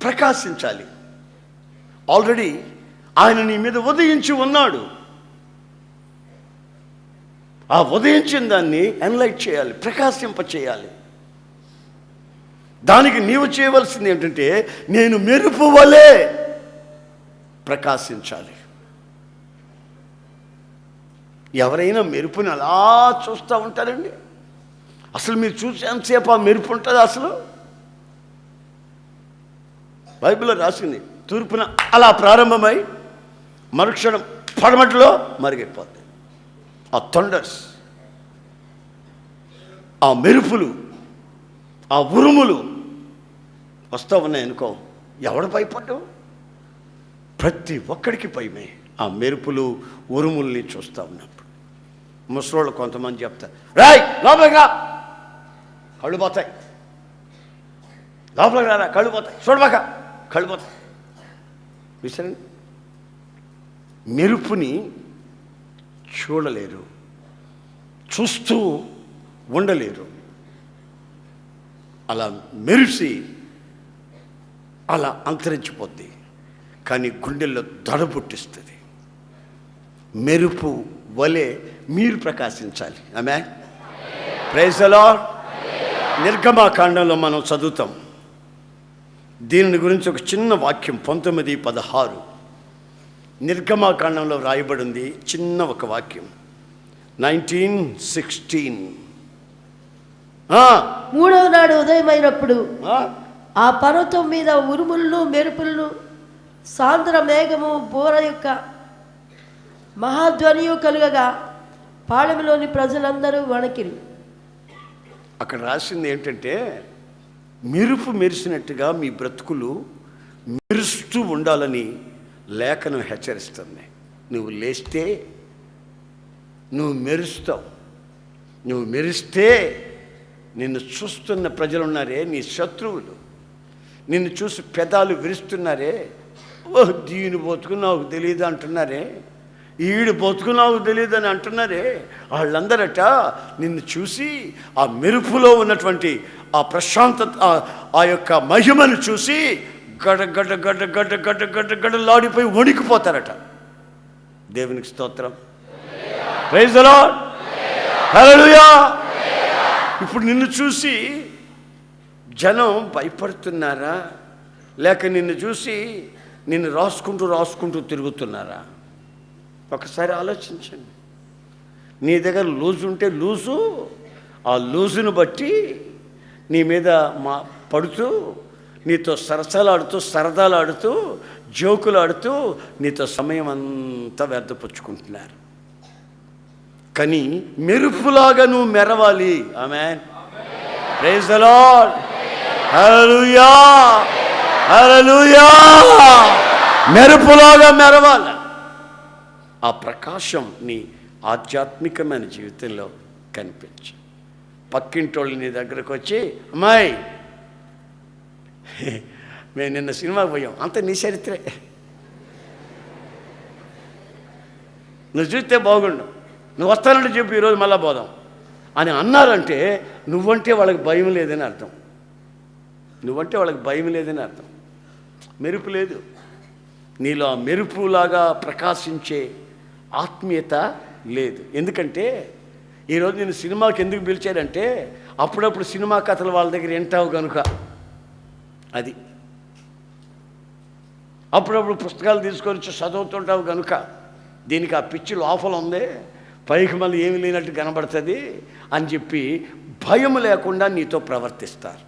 ప్రకాశించాలి. ఆల్రెడీ ఆయన నీ మీద ఉదయించి ఉన్నాడు. ఆ ఉదయించిన దాన్ని ఎన్లైట్ చేయాలి, ప్రకాశింపచేయాలి. దానికి నీవు చేయవలసింది ఏంటంటే నేను మెరుపు వలె ప్రకాశించాలి. ఎవరైనా మెరుపుని అలా చూస్తూ ఉంటారండి? అసలు మీరు చూసేంతసేపు ఆ మెరుపు ఉంటుంది? అసలు బైబిల్లో రాసింది, తూర్పున అలా ప్రారంభమై మరుక్షణం పడమటిలో మరిగిపోద్ది. ఆ థండర్స్, ఆ మెరుపులు, ఆ ఉరుములు వస్తూ ఉన్నాయనుకో, ఎవడు భయపడ్డు? ప్రతి ఒక్కడికి భయమే ఆ మెరుపులు ఉరుముల్ని చూస్తూ ఉన్నప్పుడు. ముసలోళ్ళు కొంతమంది చెప్తారు, రాయ్ లోపలికి రా, కళ్ళు పోతాయి, లోపలికి రారా కళ్ళు పోతాయి, చూడబాక కళ్ళు పోతాయి. విసరండి, మెరుపుని చూడలేరు, చూస్తూ ఉండలేరు. అలా మెరిసి అలా అంతరించిపోద్ది, కానీ గుండెల్లో దడ పుట్టిస్తుంది. మెరుపు వలె మీరు ప్రకాశించాలి. ఆమేన్. Praise the lord. నిర్గమకాండంలో మనం చదువుతాం దీని గురించి ఒక చిన్న వాక్యం. 19:16 నిర్గమకాండంలో రాయబడింది చిన్న ఒక వాక్యం. 19:16 మూడవ నాడు ఉదయమైనప్పుడు ఆ పర్వతం మీద ఉరుములను మెరుపులను సాంద్ర మేఘము బోర యొక్క మహాధ్వనియు కలుగగా పాళెంలోని ప్రజలందరూ వణకిరి. అక్కడ రాసింది ఏంటంటే మెరుపు మెరిసినట్టుగా మీ బ్రతుకులు మెరుస్తూ ఉండాలని లేఖనం హెచ్చరిస్తుంది. నువ్వు లేస్తే నువ్వు మెరుస్తావు. నువ్వు మెరిస్తే నిన్ను చూస్తున్న ప్రజలున్నారే, నీ శత్రువులు నిన్ను చూసి పెదాలు విరుస్తున్నారే, ఓహ్ దీని బతుకు నాకు తెలియదు అంటున్నారే, ఈడు బతుకు నాకు తెలియదు అని అంటున్నారే, వాళ్ళందరట నిన్ను చూసి ఆ మెరుపులో ఉన్నటువంటి ఆ ప్రశాంతత, ఆ యొక్క మహిమను చూసి గడ గడ గడ గడ గడ గడ గడలాడిపోయి వణికిపోతారట. దేవునికి స్తోత్రం. Praise the lord. హల్లెలూయా. ఇప్పుడు నిన్ను చూసి జనం భయపడుతున్నారా, లేక నిన్ను చూసి నిన్ను రాసుకుంటూ తిరుగుతున్నారా? ఒకసారి ఆలోచించండి. నీ దగ్గర లూజు ఉంటే లూజు, ఆ లూజును బట్టి నీ మీద పడుతూ, నీతో సరదాలు ఆడుతూ జోకులు ఆడుతూ నీతో సమయం అంతా వ్యర్థపుచ్చుకుంటున్నారు. కానీ మెరుపులాగా నువ్వు మెరవాలి. ఆమేన్. Praise the lord. హల్లెలూయా. హల్లెలూయా. మెరుపులాగా మెరవాలి. ఆ ప్రకాశం నీ ఆధ్యాత్మికమైన జీవితంలో కనిపించు. పక్కింటోళ్ళు నీ దగ్గరకు వచ్చి, అమ్మాయి మేము నిన్న సినిమాకి పోయాం, అంత నీ చరిత్రే, నువ్వు చూస్తే బాగుండు, నువ్వు వస్తానంటే చెప్పు ఈరోజు మళ్ళా పోదాం అని అన్నారంటే నువ్వంటే వాళ్ళకి భయం లేదని అర్థం. నువ్వంటే వాళ్ళకి భయం లేదని అర్థం. మెరుపు లేదు నీలో. ఆ మెరుపులాగా ప్రకాశించే ఆత్మీయత లేదు. ఎందుకంటే ఈరోజు నేను సినిమాకి ఎందుకు పిలిచాడంటే అప్పుడప్పుడు సినిమా కథలు వాళ్ళ దగ్గర వింటావు కనుక. అది అప్పుడప్పుడు పుస్తకాలు తీసుకొని చదువుతుంటావు కనుక. దీనికి ఆ పిచ్చి లోపల ఉంది, పైకి మళ్ళీ ఏమి లేనట్టు కనబడుతుంది అని చెప్పి భయం లేకుండా నీతో ప్రవర్తిస్తారు.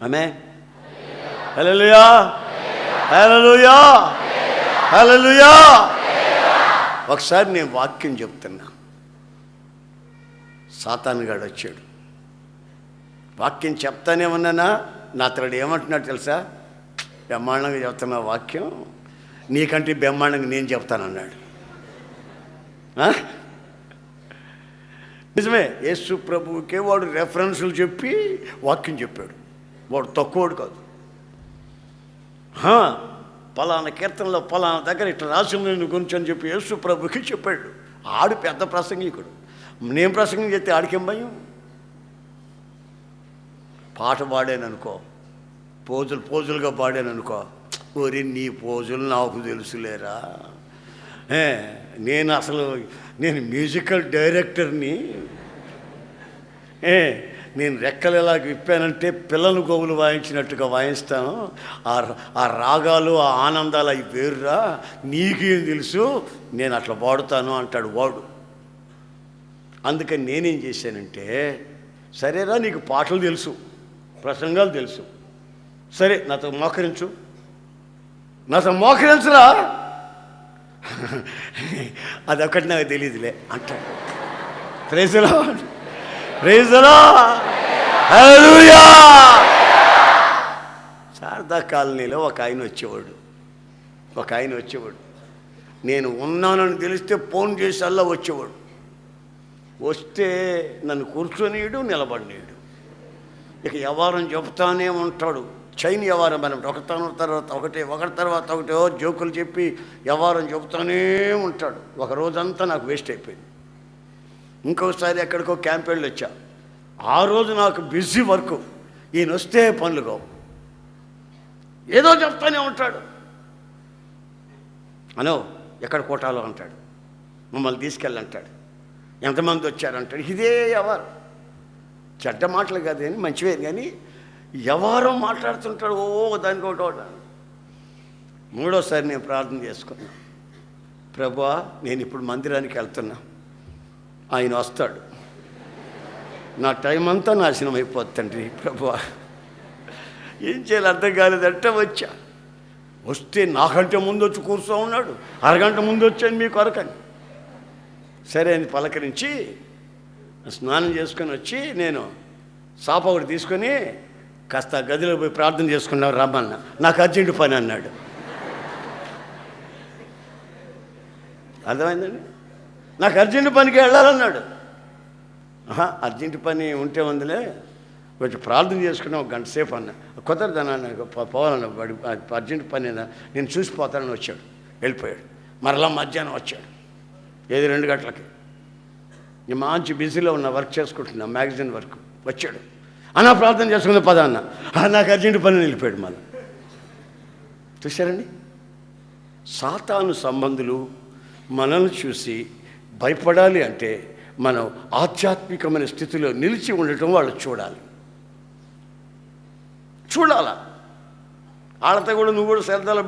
ఆమేన్. హల్లెలూయా. హల్లెలూయా. హల్లెలూయా. ఒకసారి నేను వాక్యం చెప్తున్నా, సాతానుగాడు వచ్చాడు. వాక్యం చెప్తానే ఉన్నానా, నా అతడు ఏమంటున్నాడు తెలుసా? బ్రహ్మాండంగా చెప్తున్నా వాక్యం, నీకంటే బ్రహ్మాండంగా నేను చెప్తానన్నాడు. నిజమే. యేసు ప్రభువుకే వాడు రెఫరెన్సులు చెప్పి వాక్యం చెప్పాడు. వాడు తక్కువడు కాదు. పలానా కీర్తనలో పలానా దగ్గర ఇట్లా రాసి నేను గురించి అని చెప్పి యేసు ప్రభుకి చెప్పాడు. ఆడు పెద్ద ప్రసంగికుడు. నేను ప్రసంగం చెప్తే ఆడికేం భయం? పాట పాడాననుకో, పోజులుగా పాడాననుకో, ఓరి నీ పోజులు నాకు తెలుసులేరా, నేను మ్యూజికల్ డైరెక్టర్ని, నేను రెక్కలు ఎలా విప్పానంటే పిల్లలు గోవులు వాయించినట్టుగా వాయిస్తాను, ఆ రాగాలు ఆ ఆనందాలు అవి వేరురా, నీకేం తెలుసు, నేను అట్లా పాడుతాను అంటాడు వాడు. అందుకని నేనేం చేశానంటే, సరేరా నీకు పాటలు తెలుసు, ప్రసంగాలు తెలుసు, సరే నాతో మోకరించరా, అదొకటి నాకు తెలియదులే అంటాడు. Praise the lord. Praise the lord. హల్లెలూయా. శారదా కాలనీలో ఒక ఆయన వచ్చేవాడు. నేను ఉన్నానని తెలిస్తే ఫోన్ చేసి అల్లా వచ్చేవాడు. వస్తే నన్ను కూర్చొనియడు, నిలబడినీయడు. ఇక వ్యవహారం చెప్తానే ఉంటాడు. చైన్ వ్యవహారం మనం ఒకటి తర్వాత ఒకటో జోకులు చెప్పి వ్యవహారం చెబుతానే ఉంటాడు. ఒక రోజంతా నాకు వేస్ట్ అయిపోయింది. ఇంకొకసారి ఎక్కడికో క్యాంప్ వెళ్ళి వచ్చా. ఆ రోజు నాకు బిజీ వర్క్. ఈయన వస్తే పనులు కావు, ఏదో చెప్తానే ఉంటాడు. అనో ఎక్కడ కోటాలో అంటాడు, మమ్మల్ని తీసుకెళ్ళంటాడు, ఎంతమంది వచ్చారంటాడు. ఇదే వ్యవహారం. చెడ్డ మాటలు కాదు కానీ మంచివే, కానీ వ్యవహారం మాట్లాడుతుంటాడు. దానికి ఒకటి. మూడోసారి నేను ప్రార్థన చేసుకున్నా, ప్రభువా నేను ఇప్పుడు మందిరానికి వెళ్తున్నా, ఆయన వస్తాడు, నా టైం అంతా నాశనం అయిపోతుందండి ప్రభువా, ఏం చేయాలి అర్థం కాలేదంటే వచ్చా. వస్తే నాకంటే ముందు వచ్చి కూర్చో ఉన్నాడు, అరగంట ముందు వచ్చాను మీ కొరకని. సరే అని పలకరించి స్నానం చేసుకొని వచ్చి నేను సాప ఒకటి తీసుకొని కాస్త గదిలో పోయి ప్రార్థన చేసుకున్నావు రమ్మన్నా. నాకు అర్జెంటు పని అన్నాడు. అర్థమైందండి? నాకు అర్జెంటు పనికి వెళ్ళాలన్నాడు. అర్జెంటు పని ఉంటే ఉందిలే, కొంచెం ప్రార్థన చేసుకున్నా ఒక గంట సేపు అన్న. కుదరదన్నా పోవాలన్న, వాడి అర్జెంటు పని నేను చూసిపోతానని వచ్చాడు, వెళ్ళిపోయాడు. మరలా మధ్యాహ్నం వచ్చాడు, 2 గంటలకి. నేను మంచి బిజీలో ఉన్న, వర్క్ చేసుకుంటున్నా, మ్యాగజైన్ వర్క్. వచ్చాడు, అన్న ప్రార్థన చేసుకునే పద అన్న, నాకు అర్జెంటు పని వెళ్ళిపోయాడు మళ్ళీ. చూశారండి, సాతాను సంబంధులు మనల్ని చూసి భయపడాలి అంటే మనం ఆధ్యాత్మికమైన స్థితిలో నిలిచి ఉండటం వాళ్ళు చూడాలా. వాళ్ళతో కూడా నువ్వు కూడా సరదాలు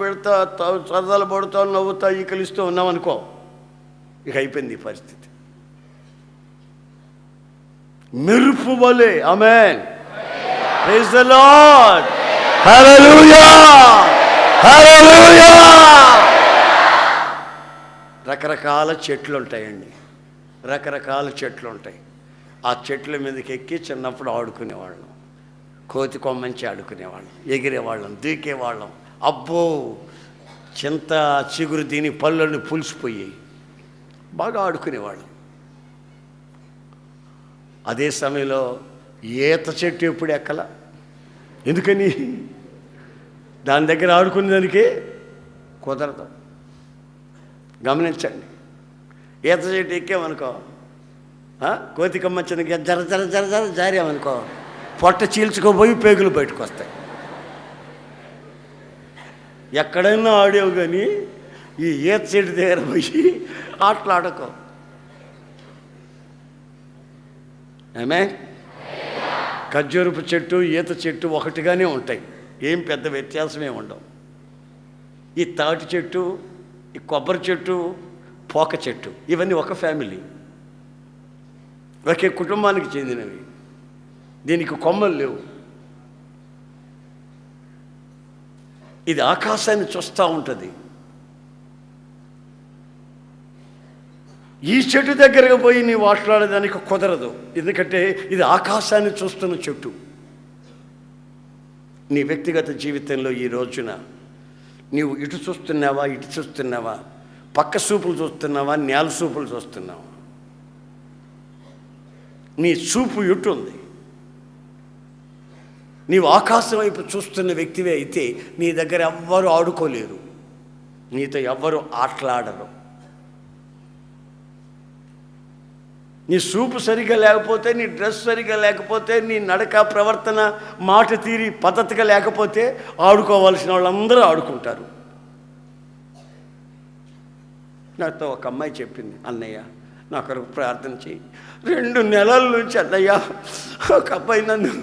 పడుతావు, నవ్వుతా, ఈకలిస్తూ ఉన్నావు అనుకో, ఇక అయిపోయింది ఈ పరిస్థితి. మెరుపు వలె. ఆమేన్. Praise the lord. హల్లెలూయా, హల్లెలూయా. రకరకాల చెట్లు ఉంటాయండి, రకరకాల చెట్లు ఉంటాయి. ఆ చెట్ల మీదకి ఎక్కి చిన్నప్పుడు ఆడుకునేవాళ్ళం, కోతి కొమ్మంచి ఆడుకునేవాళ్ళం, ఎగిరేవాళ్ళం, దూకేవాళ్ళం. అబ్బో, చింత చిగురు తిని పళ్ళని పులిసిపోయి బాగా ఆడుకునేవాళ్ళం. అదే సమయంలో ఈత చెట్టు ఎప్పుడు ఎక్కల. ఎందుకని? దాని దగ్గర ఆడుకునే దానికి కుదరదు. గమనించండి, ఈత చెట్టు ఎక్కామనుకో, కోతి కొమ్మచ్చిన జర జర జర జర జారామనుకో, పొట్ట చీల్చుకోపోయి పేగులు బయటకు వస్తాయి. ఎక్కడైనా ఆడేవు కానీ ఈ ఈత చెట్టు దగ్గర పోయి ఆటలాడకో. ఆమె ఖర్జూరపు చెట్టు, ఈత చెట్టు ఒకటిగానే ఉంటాయి, ఏం పెద్ద వ్యత్యాసమే ఉండవు. ఈ తాటి చెట్టు, ఈ కొబ్బరి చెట్టు, పోక చెట్టు, ఇవన్నీ ఒక ఫ్యామిలీ, ఒకే కుటుంబానికి చెందినవి. దీనికి కొమ్మలు లేవు. ఇది ఆకాశాన్ని చూస్తూ ఉంటుంది. ఈ చెట్టు దగ్గరకు పోయి నీవు ఆటలాడేదానికి కుదరదు, ఎందుకంటే ఇది ఆకాశాన్ని చూస్తున్న చెట్టు. నీ వ్యక్తిగత జీవితంలో ఈ రోజున నీవు ఇటు చూస్తున్నావా, ఇటు చూస్తున్నావా, పక్క చూపులు చూస్తున్నావా, నేల చూపులు చూస్తున్నావా? నీ చూపు ఇటు ఉంది. నీవు ఆకాశం వైపు చూస్తున్న వ్యక్తివే అయితే నీ దగ్గర ఎవ్వరూ ఆడుకోలేరు, నీతో ఎవ్వరూ ఆటలాడరు. నీ చూపు సరిగా లేకపోతే, నీ డ్రెస్ సరిగా లేకపోతే, నీ నడక, ప్రవర్తన, మాట తీరి పద్ధతిగా లేకపోతే ఆడుకోవాల్సిన వాళ్ళందరూ ఆడుకుంటారు. నాతో ఒక అమ్మాయి చెప్పింది, అన్నయ్య నా కొరకు ప్రార్థన చేయి. 2 నెలల నుంచి అన్నయ్య ఒక అబ్బాయి నన్ను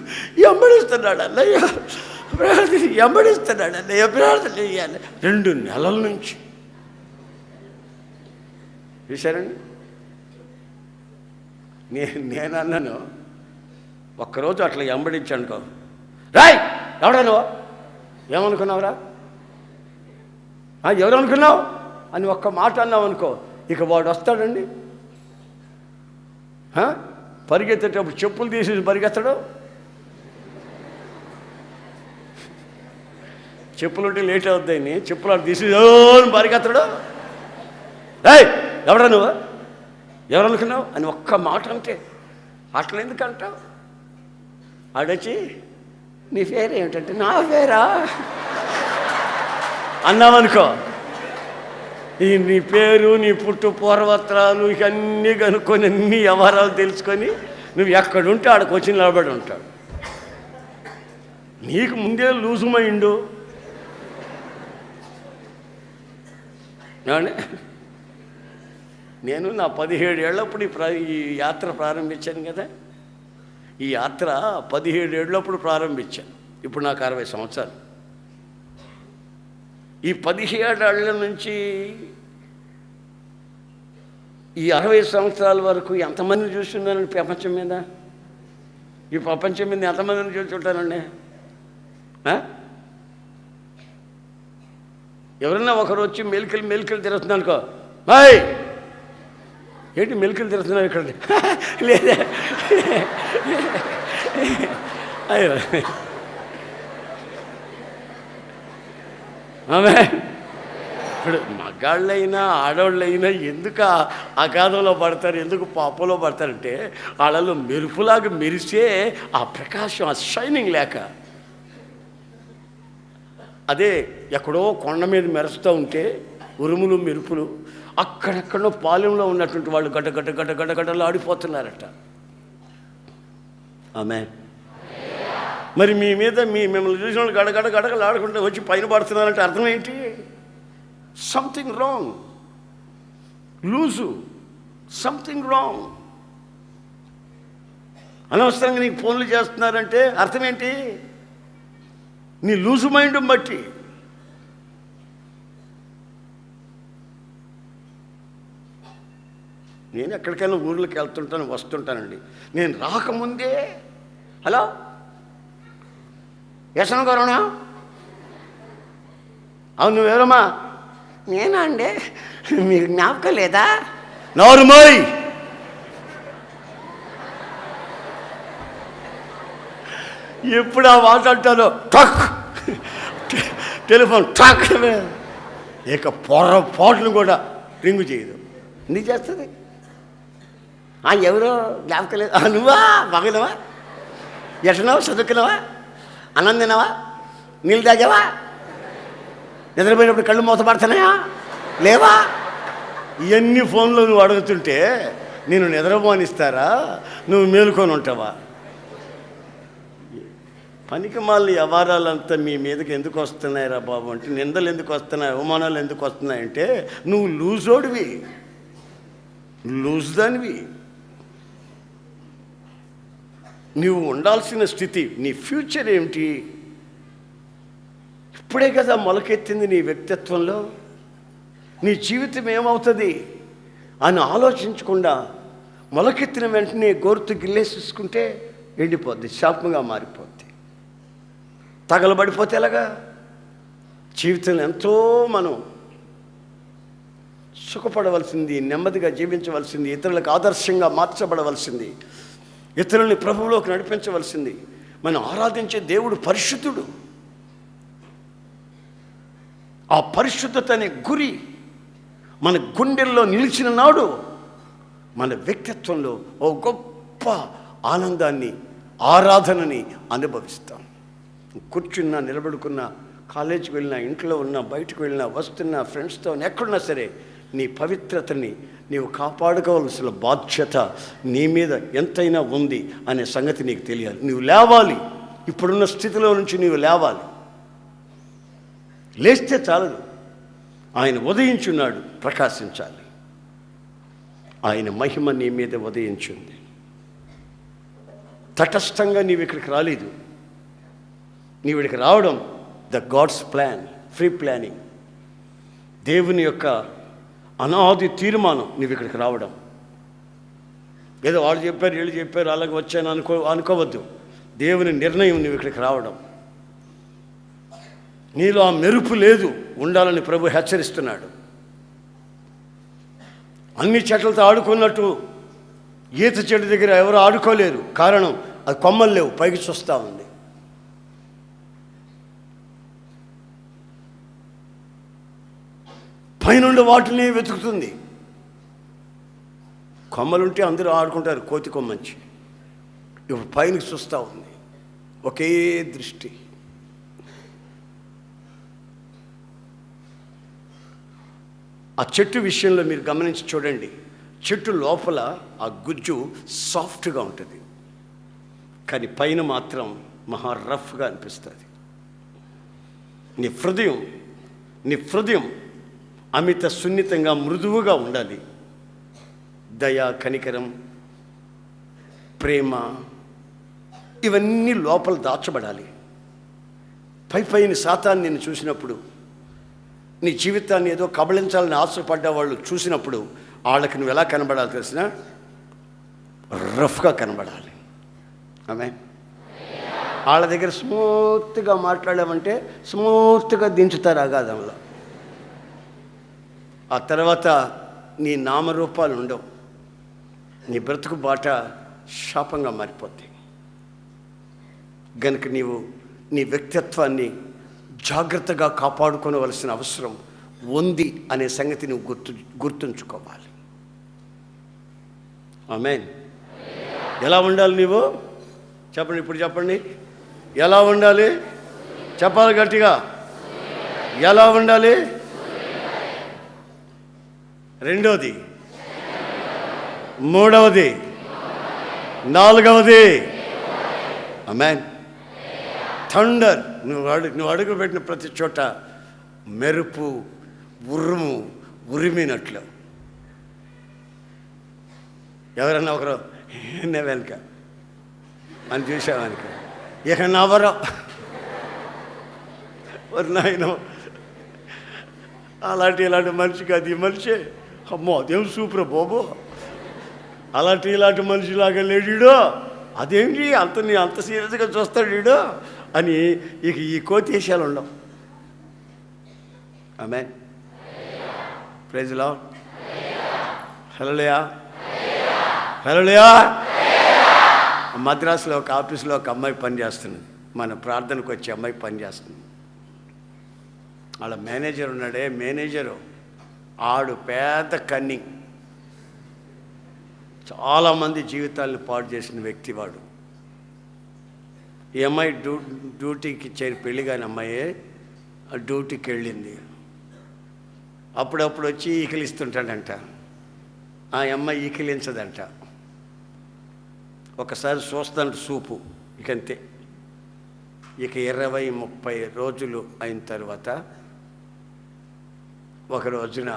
ఎంబడిస్తున్నాడు అన్నయ్య, ఎంబడిస్తున్నాడు అన్నయ్య, ప్రార్థన చేయాలి. 2 నెలల నుంచి. చూశారండి, నేను అన్నాను, ఒక్కరోజు అట్లా ఎంబడించానుకో, రాయ్ ఎవడా నువ్వు, ఏమనుకున్నావురా, ఎవరు అనుకున్నావు అని ఒక్క మాట అన్నావు అనుకో, ఇక వాడు వస్తాడండి. పరిగెత్తేటప్పుడు చెప్పులు తీసి పరిగెత్తడు. చెప్పులు ఉంటే లేట్ అవుతాయని చెప్పులు అటు తీసి పరిగెత్తడు. రాయ్ ఎవడా నువ్వు, ఎవరు అనుకున్నావు అని ఒక్క మాట అంటే, అట్లా ఎందుకంటావు? ఆడొచ్చి నీ పేరు ఏమిటంటే, నా పేరా అన్నావనుకో, నీ పేరు, నీ పుట్టు పూర్వత్రాలు ఇవన్నీ కనుక్కొని అన్ని వ్యవహారాలు తెలుసుకొని నువ్వు ఎక్కడుంటే ఆడకు వచ్చి నిలబడి ఉంటాడు. నీకు ముందే లూజు మైండు. నేను నా 17 ఏళ్ళప్పుడు ఈ యాత్ర ప్రారంభించాను కదా. ఈ యాత్ర 17 ఏళ్ళప్పుడు ప్రారంభించాను. ఇప్పుడు నాకు 60 సంవత్సరాలు. ఈ 17 ఏళ్ళ నుంచి ఈ 60 సంవత్సరాల వరకు ఎంతమందిని చూస్తున్నానండి ప్రపంచం మీద? ఈ ప్రపంచం మీద ఎంతమందిని చూస్తుంటానండి? ఎవరన్నా ఒకరు వచ్చి మెలికలు తిరుగుతున్నాను అనుకో, బాయ్ ఏంటి మెలికలు తిరుగుతున్నావు ఇక్కడ? లేదా అయ్యో ఆమె ఇప్పుడు మగాళ్ళైనా ఆడవాళ్ళైనా ఎందుకు అగాధంలో పడతారు, ఎందుకు పాపంలో పడతారంటే వాళ్ళలో మెరుపులాగా మెరిసే ఆ ప్రకాశం, ఆ షైనింగ్ లేక. అదే ఎక్కడో కొండ మీద మెరుస్తూ ఉంటే ఉరుములు మెరుపులు, అక్కడెక్కడో పాలెంలో ఉన్నటువంటి వాళ్ళు గడ్డలు ఆడిపోతున్నారట. ఆమె మరి మీ మీద మిమ్మల్ని చూసిన వాళ్ళు గడగడలు ఆడుకుంటే వచ్చి పైన పడుతున్నారంటే అర్థం ఏంటి? Something wrong, loose, something wrong. అనవసరంగా నీకు ఫోన్లు చేస్తున్నారంటే అర్థం ఏంటి? నీ లూజు మైండ్ బట్టి. నేను ఎక్కడికైనా ఊర్లోకి వెళ్తుంటాను, వస్తుంటానండి. నేను రాకముందే హలో యశన గారునా? అవును, నువ్వెవరమ్మా? నేనా అండి, మీకు జ్ఞాపకం లేదా? నోరుమోయ్. ఎప్పుడు ఆ మాట అంటాను టక్, టెలిఫోన్ టక్, ఇక పొరపాటును కూడా రింగు చేయదు. ఎందుకు చేస్తుంది? ఎవరో జ్ఞాపకం లేదు. నువ్వా? బాగున్నావా? ఎట్లన్నావా? చదువుకున్నావా? అన్నం తిన్నావా? నీళ్ళు తాగావా? నిద్రపోయినప్పుడు కళ్ళు మూతపడుతున్నాయా లేవా? ఇవన్నీ ఫోన్లో నువ్వు అడుగుతుంటే నేను నిద్రపోనిస్తారా? నువ్వు మేలుకొని ఉంటావా? పనికి మాలిన వ్యవహారాలంతా మీ మీదకి ఎందుకు వస్తున్నాయిరా బాబు అంటే, నిందలు ఎందుకు వస్తున్నాయి, అవమానాలు ఎందుకు వస్తున్నాయంటే నువ్వు లూజోడివి, లూజ్ దానివి. నువ్వు ఉండాల్సిన స్థితి, నీ ఫ్యూచర్ ఏమిటి? ఇప్పుడే కదా మొలకెత్తింది నీ వ్యక్తిత్వంలో. నీ జీవితం ఏమవుతుంది అని ఆలోచించకుండా మొలకెత్తిన వెంటనే గోరుతో గిల్లేసేసుకుంటే ఎండిపోద్ది, శాపంగా మారిపోద్ది. తగలబడిపోతే ఎలాగా? జీవితంలో ఎంతో మనం సుఖపడవలసింది, నెమ్మదిగా జీవించవలసింది, ఇతరులకు ఆదర్శంగా మార్చబడవలసింది, ఇతరుల్ని ప్రభువులోకి నడిపించవలసింది. మనం ఆరాధించే దేవుడు పరిశుద్ధుడు. ఆ పరిశుద్ధత అనే గురి మన గుండెల్లో నిలిచిన నాడు మన వ్యక్తిత్వంలో ఓ గొప్ప ఆనందాన్ని, ఆరాధనని అనుభవిస్తాం. కూర్చున్నా, నిలబడుకున్నా, కాలేజీకి వెళ్ళినా, ఇంట్లో ఉన్నా, బయటకు వెళ్ళినా, వస్తున్నా, ఫ్రెండ్స్తో ఎక్కడున్నా సరే నీ పవిత్రతని నీవు కాపాడుకోవాల్సిన బాధ్యత నీ మీద ఎంతైనా ఉంది అనే సంగతి నీకు తెలియాలి. నువ్వు లేవాలి, ఇప్పుడున్న స్థితిలో నుంచి నీవు లేవాలి. లేస్తే చాలదు, ఆయన ఉదయించున్నాడు, ప్రకాశించాలి. ఆయన మహిమ నీ మీద ఉదయించింది. తటస్థంగా నీవు ఇక్కడికి రాలేదు. నీవు ఇక్కడికి రావడం the God's plan, free planning, దేవుని యొక్క అనాది తీర్మానం. నీవు ఇక్కడికి రావడం ఏదో వాళ్ళు చెప్పారు, వీళ్ళు చెప్పారు, అలాగే వచ్చాను అనుకోవద్దు. దేవుని నిర్ణయం నువ్వు ఇక్కడికి రావడం. నీలో ఆ మెరుపు లేదు, ఉండాలని ప్రభు హెచ్చరిస్తున్నాడు. అన్ని చెట్లతో ఆడుకున్నట్టు ఈత చెట్టు దగ్గర ఎవరు ఆడుకోలేరు. కారణం అది కొమ్మలు లేవు, పైకి చూస్తూ ఉంది. పైనుండి వాటిని వెతుకుతుంది. కొమ్మలుంటే అందరూ ఆడుకుంటారు, కోతి కొమ్మంచి. ఇప్పుడు పైనకి చూస్తూ ఉంది, ఒకే దృష్టి. ఆ చెట్టు విషయంలో మీరు గమనించి చూడండి. చెట్టు లోపల ఆ గుజ్జు సాఫ్ట్గా ఉంటుంది, కానీ పైన మాత్రం మహా రఫ్గా అనిపిస్తుంది. నీ హృదయం అమిత సున్నితంగా, మృదువుగా ఉండాలి. దయ, కనికరం, ప్రేమ ఇవన్నీ లోపల దాచబడాలి. పైన సాతాన్ని నేను చూసినప్పుడు, నీ జీవితాన్ని ఏదో కబళించాలని ఆశపడ్డ వాళ్ళు చూసినప్పుడు వాళ్ళకి నువ్వు ఎలా కనబడాలి తెలిసిన? రఫ్గా కనబడాలి. ఆమె వాళ్ళ దగ్గర స్మూత్గా మాట్లాడామంటే స్మూత్గా దించుతారు అగాధంలో. ఆ తర్వాత నీ నామరూపాలు ఉండవు, నీ బ్రతుకు బాట శాపంగా మారిపోతాయి. గనుక నీవు నీ వ్యక్తిత్వాన్ని జాగ్రత్తగా కాపాడుకోవలసిన అవసరం ఉంది అనే సంగతి నువ్వు గుర్తుంచుకోవాలి. ఆమేన్. ఎలా ఉండాలి నీవు? చెప్పండి, ఇప్పుడు చెప్పండి. ఎలా ఉండాలి? చెప్పాలి గట్టిగా. ఎలా ఉండాలి? రెండవది, మూడవది, నాలుగవది. ఆమేన్. థండర్, నువ్వు అడుగు పెట్టిన ప్రతి చోట మెరుపు, ఉరుము ఉరిమినట్లు. ఎవరన్నా ఒకరు వెనుక అని చూసావనుక ఇక నవరో నాయన ఇలాంటి మనిషికి అది మనిషే. అమ్మో అదేం సూపర్ బాబు, ఇలాంటి మనిషిలాగా లేడీడో, అదేంటి అంత సీరియస్గా చూస్తాడు వీడు అని ఇక ఈ కోతేశాలు ఉండవు. ఆమేన్. Praise the lord. హల్లెలూయా, హల్లెలూయా. మద్రాసులో ఒక ఆఫీసులో ఒక అమ్మాయి పనిచేస్తుంది. మన ప్రార్థనకు వచ్చే అమ్మాయి పనిచేస్తుంది. వాళ్ళ మేనేజర్ ఉన్నాడే, మేనేజరు ఆడు పెద్ద కన్నింగ్, చాలామంది జీవితాలను పాడు చేసిన వ్యక్తి వాడు. ఈ అమ్మాయి డ్యూటీకి చేరి పెళ్ళి కాని అమ్మాయి డ్యూటీకి వెళ్ళింది. అప్పుడప్పుడు వచ్చి ఈకిలిస్తుంటాడంట. ఆ అమ్మాయి ఈకిలించదంట. ఒకసారి చూస్తాడు సూపు, ఇకంతే. ఇక 20-30 రోజులు అయిన తర్వాత ఒక రోజున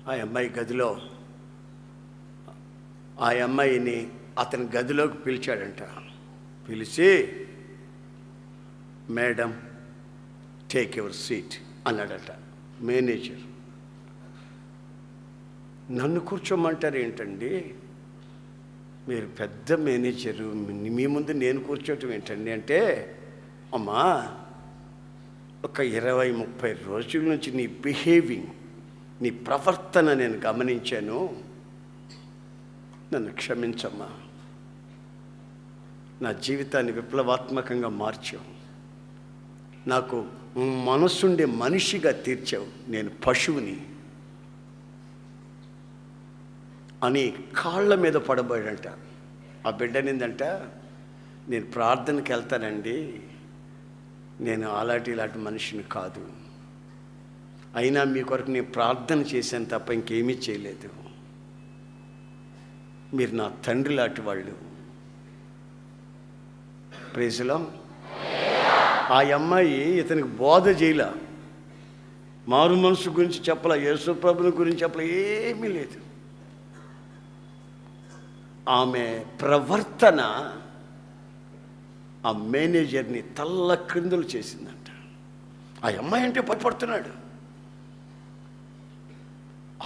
ఆ అమ్మాయి గదిలో ఆ అమ్మాయిని అతని గదిలోకి పిలిచాడంట. పిలిచి, మేడం టేక్ యువర్ సీట్ అన్నాడట మేనేజర్. నన్ను కూర్చోమంటారు ఏంటండి, మీరు పెద్ద మేనేజరు, మీ ముందు నేను కూర్చోవటం ఏంటండి అంటే, అమ్మా ఒక 20-30 రోజుల నుంచి నీ బిహేవింగ్, నీ ప్రవర్తన నేను గమనించాను, నన్ను క్షమించమ్మా. నా జీవితాన్ని విప్లవాత్మకంగా మార్చావు, నాకు మనసుండే మనిషిగా తీర్చావు, నేను పశువుని అని కాళ్ళ మీద పడబోయాడంట. ఆ బిడ్డనిందంట, నేను ప్రార్థనకి వెళ్తానండి, నేను ఇలాంటి మనిషిని కాదు, అయినా మీ కొరకు నేను ప్రార్థన చేశాను తప్ప ఇంకేమీ చేయలేదు, మీరు నా తండ్రి లాంటి వాళ్ళు. ప్రైజ్లో ఆ అమ్మాయి ఇతనికి బోధ చేయలా, మారు మనసు గురించి చెప్పలా, యేసు ప్రభుని గురించి చెప్పలా, ఏమీ లేదు. ఆమె ప్రవర్తన ఆ మేనేజర్ని తల్ల క్రిందులు చేసిందంట. ఆ అమ్మాయి అంటే భయపడుతున్నాడు.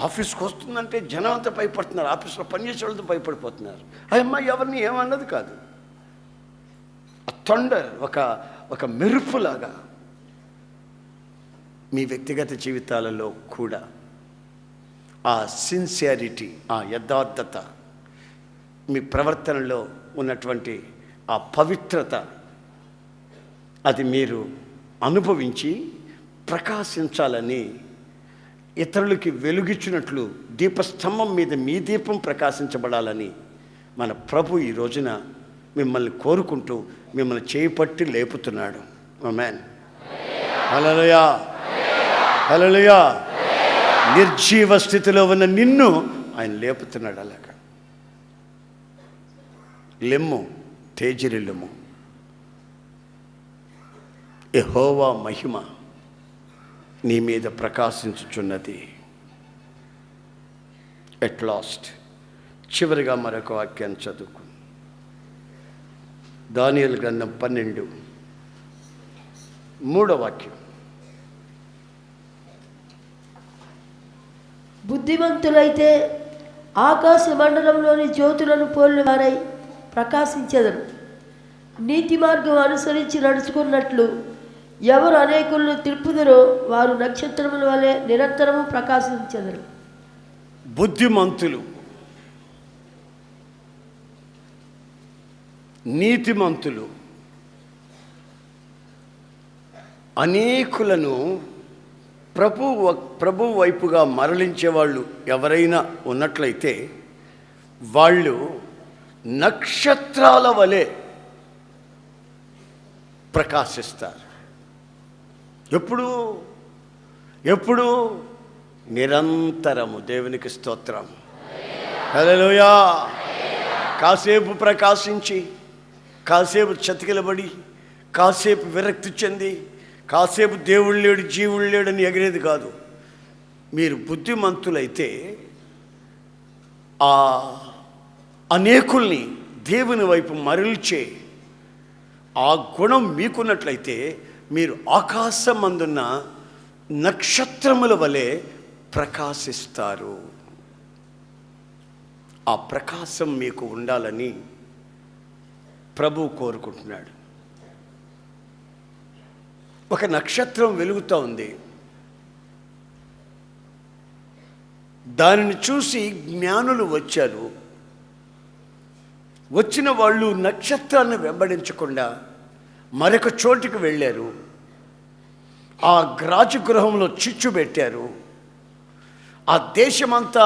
ఆఫీస్కి వస్తుందంటే జనం అంతా భయపడుతున్నారు, ఆఫీస్లో పనిచేసే వాళ్ళతో భయపడిపోతున్నారు. ఆ అమ్మాయి ఎవరిని ఏమన్నది కాదు. ఆ థండర్, ఒక మెరుపులాగా మీ వ్యక్తిగత జీవితాలలో కూడా ఆ సిన్సియారిటీ, ఆ యథార్థత, మీ ప్రవర్తనలో ఉన్నటువంటి ఆ పవిత్రత, అది మీరు అనుభవించి ప్రకాశించాలని, ఇతరులకి వెలుగిచ్చినట్లు దీపస్తంభం మీద మీ దీపం ప్రకాశించబడాలని మన ప్రభు ఈ రోజున మిమ్మల్ని కోరుకుంటూ మిమ్మల్ని చేపట్టి లేపుతున్నాడు. ఆమేన్. హల్లెలూయా, హల్లెలూయా. నిర్జీవ స్థితిలో ఉన్న నిన్ను ఆయన లేపుతున్నాడు. అలాగా లెమ్ము, తేజరిల్లుము, యెహోవా మహిమ నీ మీద ప్రకాశించుచున్నది. ఎట్ లాస్ట్ చివరిగా మరొక వాక్యాన్ని చదువుకు. దానియేలు గ్రంథం 12:3 వాక్యం. బుద్ధిమంతులైతే ఆకాశ మండలంలోని జ్యోతులను పోలిన వారై ప్రకాశించెదరు. నీతి మార్గం అనుసరించి నడుచుకున్నట్లు ఎవరు అనేకులను తిప్పుదరో వారు నక్షత్రముల వలె నిరంతరము ప్రకాశించెదరు. బుద్ధిమంతులు, నీతిమంతులు, అనేకులను ప్రభు వైపుగా మరలించే వాళ్ళు ఎవరైనా ఉన్నట్లయితే వాళ్ళు నక్షత్రాల వలె ప్రకాశిస్తారు. ఎప్పుడు నిరంతరము. దేవునికి స్తోత్రం. హల్లెలూయా. కాసేపు ప్రకాశించి కాసేపు చతికిలబడి, కాసేపు విరక్తి చెంది, కాసేపు దేవుడు లేడు జీవుడు లేడని ఎగిరేది కాదు. మీరు బుద్ధిమంతులైతే ఆ అనేకుల్ని దేవుని వైపు మరల్చే ఆ గుణం మీకున్నట్లయితే మీరు ఆకాశమందున్న నక్షత్రముల వలె ప్రకాశిస్తారు. ఆ ప్రకాశం మీకు ఉండాలని ప్రభువు కోరుకుంటున్నాడు. ఒక నక్షత్రం వెలుగుతూ ఉంది. దానిని చూసి జ్ఞానులు వచ్చారు. వచ్చిన వాళ్ళు నక్షత్రాన్ని వెంబడించకుండా మరొక చోటికి వెళ్ళారు. ఆ రాజగృహంలో చిచ్చు పెట్టారు. ఆ దేశమంతా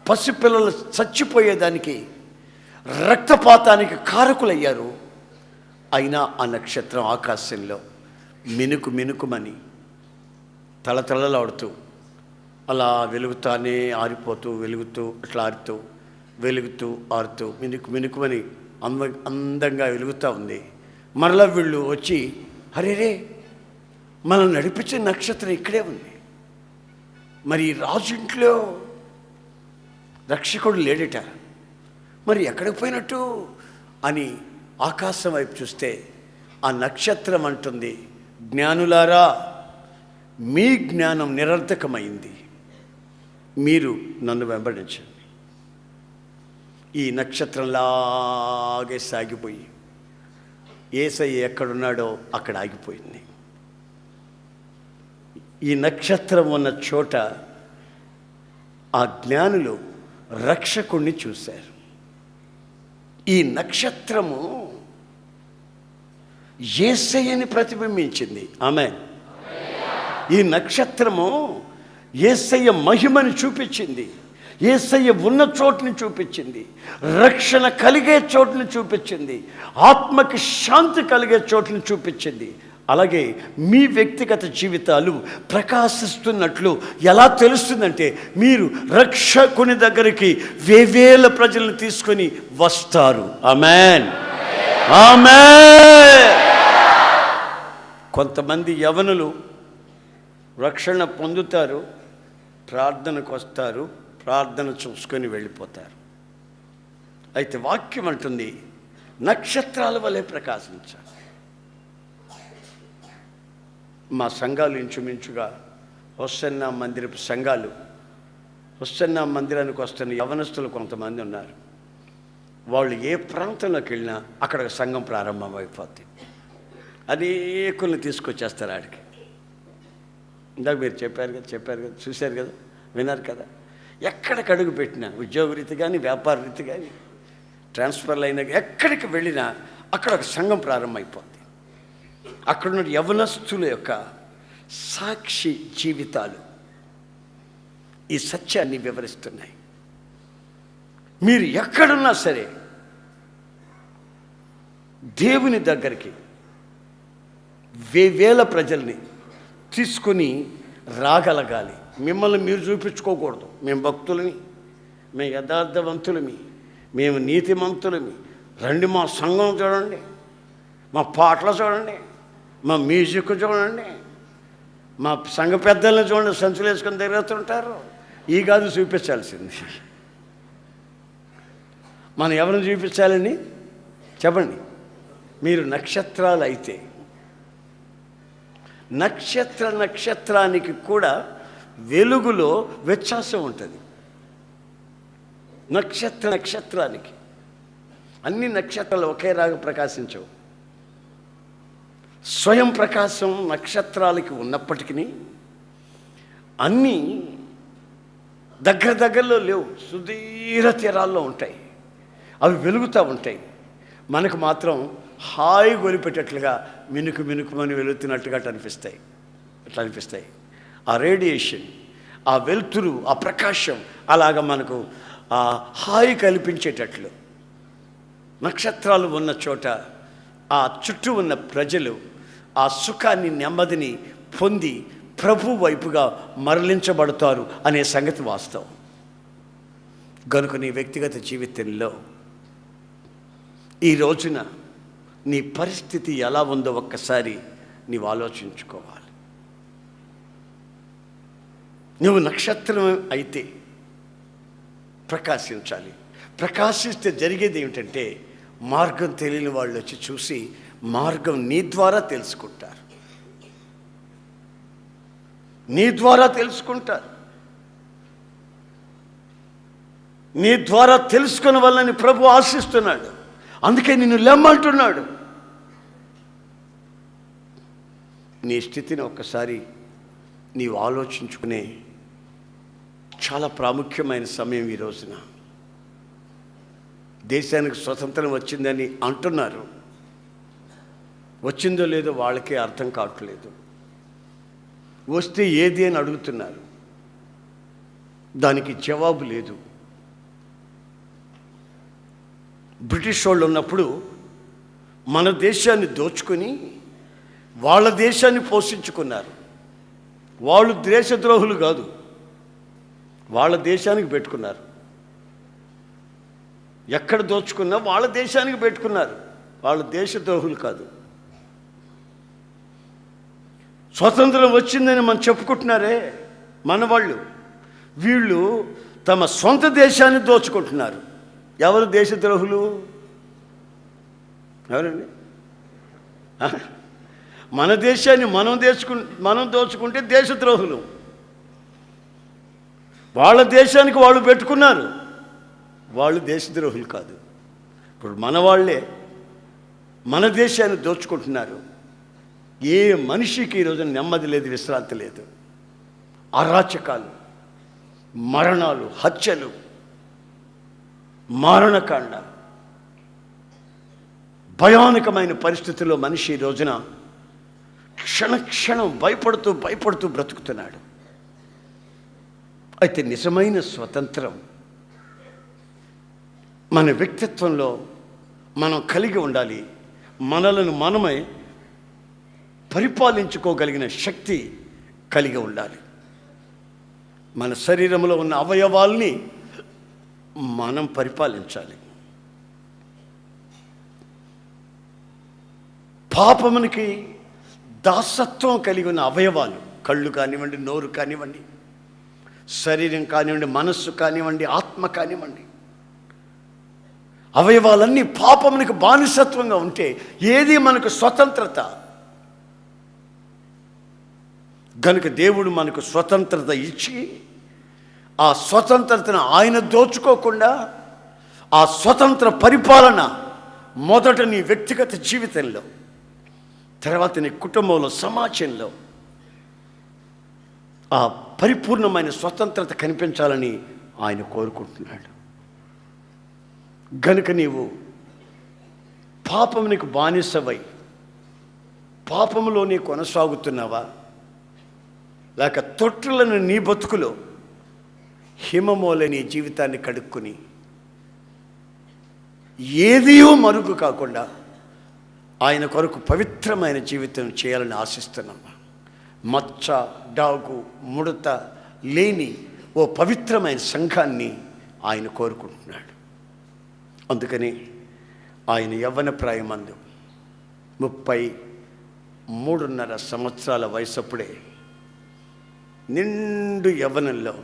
పసిపిల్లలు చచ్చిపోయేదానికి, రక్తపాతానికి కారకులయ్యారు. అయినా ఆ నక్షత్రం ఆకాశంలో మినుకు మినుకుమని తలతలలాడుతూ అలా వెలుగుతానే ఆరిపోతూ, వెలుగుతూ అట్లా ఆరుతూ, వెలుగుతూ ఆరుతూ మినుకు మినుకుమని అందంగా వెలుగుతూ ఉంది. మరలా వీళ్ళు వచ్చి, అరేరే మనం నడిపించే నక్షత్రం ఇక్కడే ఉంది, మరి రాజు ఇంట్లో రక్షకుడు లేడట, మరి ఎక్కడికి పోయినట్టు అని ఆకాశం వైపు చూస్తే ఆ నక్షత్రం అంటుంది, జ్ఞానులారా మీ జ్ఞానం నిరర్థకమైంది, మీరు నన్ను వెంబడించండి. ఈ నక్షత్రంలాగే సాగిపోయి యేసయ్య ఎక్కడున్నాడో అక్కడ ఆగిపోయింది. ఈ నక్షత్రం ఉన్న చోట ఆ జ్ఞానులు రక్షకుణ్ణి చూశారు. ఈ నక్షత్రము యేసయ్యని ప్రతిబింబించింది. ఆమేన్. ఈ నక్షత్రము యేసయ్య మహిమని చూపించింది. యేసయ్య ఉన్న చోటుని చూపించింది. రక్షణ కలిగే చోటుని చూపించింది. ఆత్మకి శాంతి కలిగే చోటుని చూపించింది. అలాగే మీ వ్యక్తిగత జీవితాలు ప్రకాశిస్తున్నట్లు ఎలా తెలుస్తుందంటే, మీరు రక్షకుని దగ్గరికి వేవేల ప్రజలను తీసుకొని వస్తారు. ఆమేన్, ఆమేన్. కొంతమంది యవనులు రక్షణ పొందుతారు, ప్రార్థనకు వస్తారు, ప్రార్థన చూసుకొని వెళ్ళిపోతారు. అయితే వాక్యం అంటుంది, నక్షత్రాల వలె ప్రకాశించాలి. మా సంఘాలు ఇంచుమించుగా హొసన్నా మందిరపు సంఘాలు, హొసన్నా మందిరానికి వస్తున్న యవనస్తులు కొంతమంది ఉన్నారు. వాళ్ళు ఏ ప్రాంతంలోకి వెళ్ళినా అక్కడ సంఘం ప్రారంభమైపోతుంది. అనేకుల్ని తీసుకొచ్చేస్తారు ఆడికి. ఇందాక మీరు చెప్పారు కదా, చూశారు కదా, విన్నారు కదా. ఎక్కడికి అడుగు పెట్టినా, ఉద్యోగ రీతి కానీ, వ్యాపార రీతి కానీ, ట్రాన్స్ఫర్లు అయినా, ఎక్కడికి వెళ్ళినా అక్కడ ఒక సంఘం ప్రారంభమైపోతుంది. అక్కడున్న యవనస్తుల యొక్క సాక్షి జీవితాలు ఈ సత్యాన్ని వివరిస్తున్నాయి. మీరు ఎక్కడున్నా సరే దేవుని దగ్గరికి వేవేల ప్రజల్ని తీసుకుని రాగలగాలి. మిమ్మల్ని మీరు చూపించుకోకూడదు. మేము భక్తులమి, మేము యథార్థవంతులమి, మేము నీతిమంతులమి, రండి మా సంఘం చూడండి, మా పాటలు చూడండి, మా మ్యూజిక్ చూడండి, మా సంఘ పెద్దలను చూడండి, సంచులు వేసుకొని తిరుగుతుంటారు. ఈ కాదు చూపించాల్సింది. మనం ఎవరిని చూపించాలని చెప్పండి. మీరు నక్షత్రాలు అయితే, నక్షత్రానికి కూడా వెలుగులో వ్యత్యాసం ఉంటుంది. నక్షత్రానికి అన్ని నక్షత్రాలు ఒకేలాగా ప్రకాశించవు. స్వయం ప్రకాశం నక్షత్రాలకి ఉన్నప్పటికీ అన్నీ దగ్గరలో లేవు, సుదీర తీరాల్లో ఉంటాయి. అవి వెలుగుతూ ఉంటాయి. మనకు మాత్రం హాయి గొలిపెట్టేట్లుగా మినుకుమని వెలుగుతున్నట్టుగా అనిపిస్తాయి. ఆ రేడియేషన్, ఆ వెలుతురు, ఆ ప్రకాశం అలాగ మనకు ఆ హాయి కల్పించేటట్లు నక్షత్రాలు ఉన్న చోట ఆ చుట్టూ ఉన్న ప్రజలు ఆ సుఖాన్ని, నెమ్మదిని పొంది ప్రభు వైపుగా మరలించబడతారు అనే సంగతి వాస్తవం. గనుక నీ వ్యక్తిగత జీవితంలో ఈ రోజున నీ పరిస్థితి ఎలా ఉందో ఒక్కసారి నీవు ఆలోచించుకోవాలి. నువ్వు నక్షత్రం అయితే ప్రకాశించాలి. ప్రకాశిస్తే జరిగేది ఏమిటంటే, మార్గం తెలియని వాళ్ళు వచ్చి చూసి మార్గం నీ ద్వారా తెలుసుకుంటారు. నీ ద్వారా తెలుసుకుంటారు. నీ ద్వారా తెలుసుకున్న వాళ్ళని ప్రభు ఆశిస్తున్నాడు. అందుకే నిన్ను లెమ్మంటున్నాడు. నీ స్థితిని ఒక్కసారి నీవు ఆలోచించుకునే చాలా ప్రాముఖ్యమైన సమయం ఈ రోజున. దేశానికి స్వతంత్రం వచ్చిందని అంటున్నారు. వచ్చిందో లేదో వాళ్ళకే అర్థం కావట్లేదు. వస్తే ఏది అని అడుగుతున్నారు. దానికి జవాబు లేదు. బ్రిటిష్ వాళ్ళు ఉన్నప్పుడు మన దేశాన్ని దోచుకొని వాళ్ళ దేశాన్ని పోషించుకున్నారు. వాళ్ళు దేశద్రోహులు కాదు, వాళ్ళ దేశానికి పెట్టుకున్నారు. ఎక్కడ దోచుకున్నా వాళ్ళ దేశానికి పెట్టుకున్నారు. వాళ్ళు దేశద్రోహులు కాదు. స్వతంత్రం వచ్చిందని మనం చెప్పుకుంటున్నారే మన వాళ్ళు, వీళ్ళు తమ సొంత దేశాన్ని దోచుకుంటున్నారు. ఎవరు దేశద్రోహులు? ఎవరండి? మన దేశాన్ని మనం దోచుకుంటే దేశద్రోహులు. వాళ్ళ దేశానికి వాళ్ళు పెట్టుకున్నారు, వాళ్ళు దేశద్రోహులు కాదు. ఇప్పుడు మన వాళ్ళే మన దేశాన్ని దోచుకుంటున్నారు. ఏ మనిషికి ఈరోజు నెమ్మది లేదు, విశ్రాంతి లేదు. అరాచకాలు, మరణాలు, హత్యలు, మారణకాండ, భయానకమైన పరిస్థితుల్లో మనిషి ఈ రోజున క్షణక్షణం భయపడుతూ బ్రతుకుతున్నాడు. అయితే నిజమైన స్వతంత్రం మన వ్యక్తిత్వంలో మనం కలిగి ఉండాలి. మనలను మనమే పరిపాలించుకోగలిగిన శక్తి కలిగి ఉండాలి. మన శరీరంలో ఉన్న అవయవాల్ని మనం పరిపాలించాలి. పాపమునికి దాసత్వం కలిగి ఉన్న అవయవాలు, కళ్ళు కానివ్వండి, నోరు కానివ్వండి, శరీరం కానివ్వండి, మనస్సు కానివ్వండి, ఆత్మ కానివ్వండి, అవయవాలన్నీ పాపమునికి బానిసత్వంగా ఉంటే ఏది మనకు స్వతంత్రత? గనుక దేవుడు మనకు స్వతంత్రత ఇచ్చి, ఆ స్వతంత్రతను ఆయన దోచుకోకుండా ఆ స్వతంత్ర పరిపాలన మొదట నీ వ్యక్తిగత జీవితంలో, తర్వాత నీ కుటుంబంలో, సమాజంలో ఆ పరిపూర్ణమైన స్వతంత్రత కనిపించాలని ఆయన కోరుకుంటున్నాడు. గనుక నీవు పాపమునికి బానిసవై పాపములోనే కొనసాగుతున్నావా, లేక తొట్టులను నీ బతుకులో హిమమోలే నీ జీవితాన్ని కడుక్కుని ఏదియో మరుగు కాకుండా ఆయన కొరకు పవిత్రమైన జీవితం చేయాలని ఆశిస్తున్నామా? మచ్చ, డాగు, ముడత లేని ఓ పవిత్రమైన సంఘాన్ని ఆయన కోరుకుంటున్నాడు. అందుకని ఆయన యవ్వన ప్రాయమందు 33.5 సంవత్సరాల వయసప్పుడే నిండు యవ్వనంలో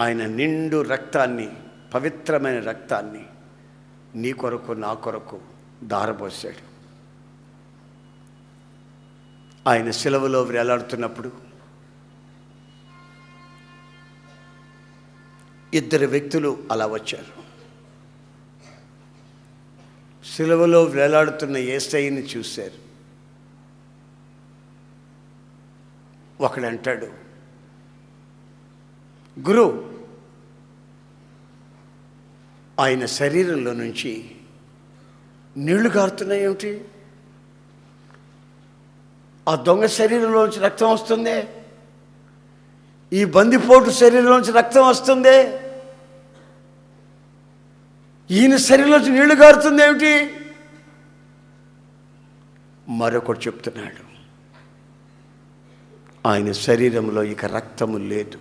ఆయన నిండు రక్తాన్ని, పవిత్రమైన రక్తాన్ని నీ కొరకు, నా కొరకు దారబోసాడు. ఆయన శిలువలో వేలాడుతున్నప్పుడు ఇద్దరు వ్యక్తులు అలా వచ్చారు. శిలువలో వేలాడుతున్న యేసయ్యని చూశారు. ఒకడంటాడు, గురు, ఆయన శరీరంలో నుంచి నీళ్లు కారుతున్నాయి ఏమిటి? ఆ దొంగ శరీరంలోంచి రక్తం వస్తుందే, ఈ బందిపోటు శరీరంలోంచి రక్తం వస్తుందే, ఈయన శరీరంలోంచి నీళ్లు కారుతుంది ఏమిటి? మరొకడు చెప్తున్నాడు, ఆయన శరీరంలో ఇక రక్తము లేదు,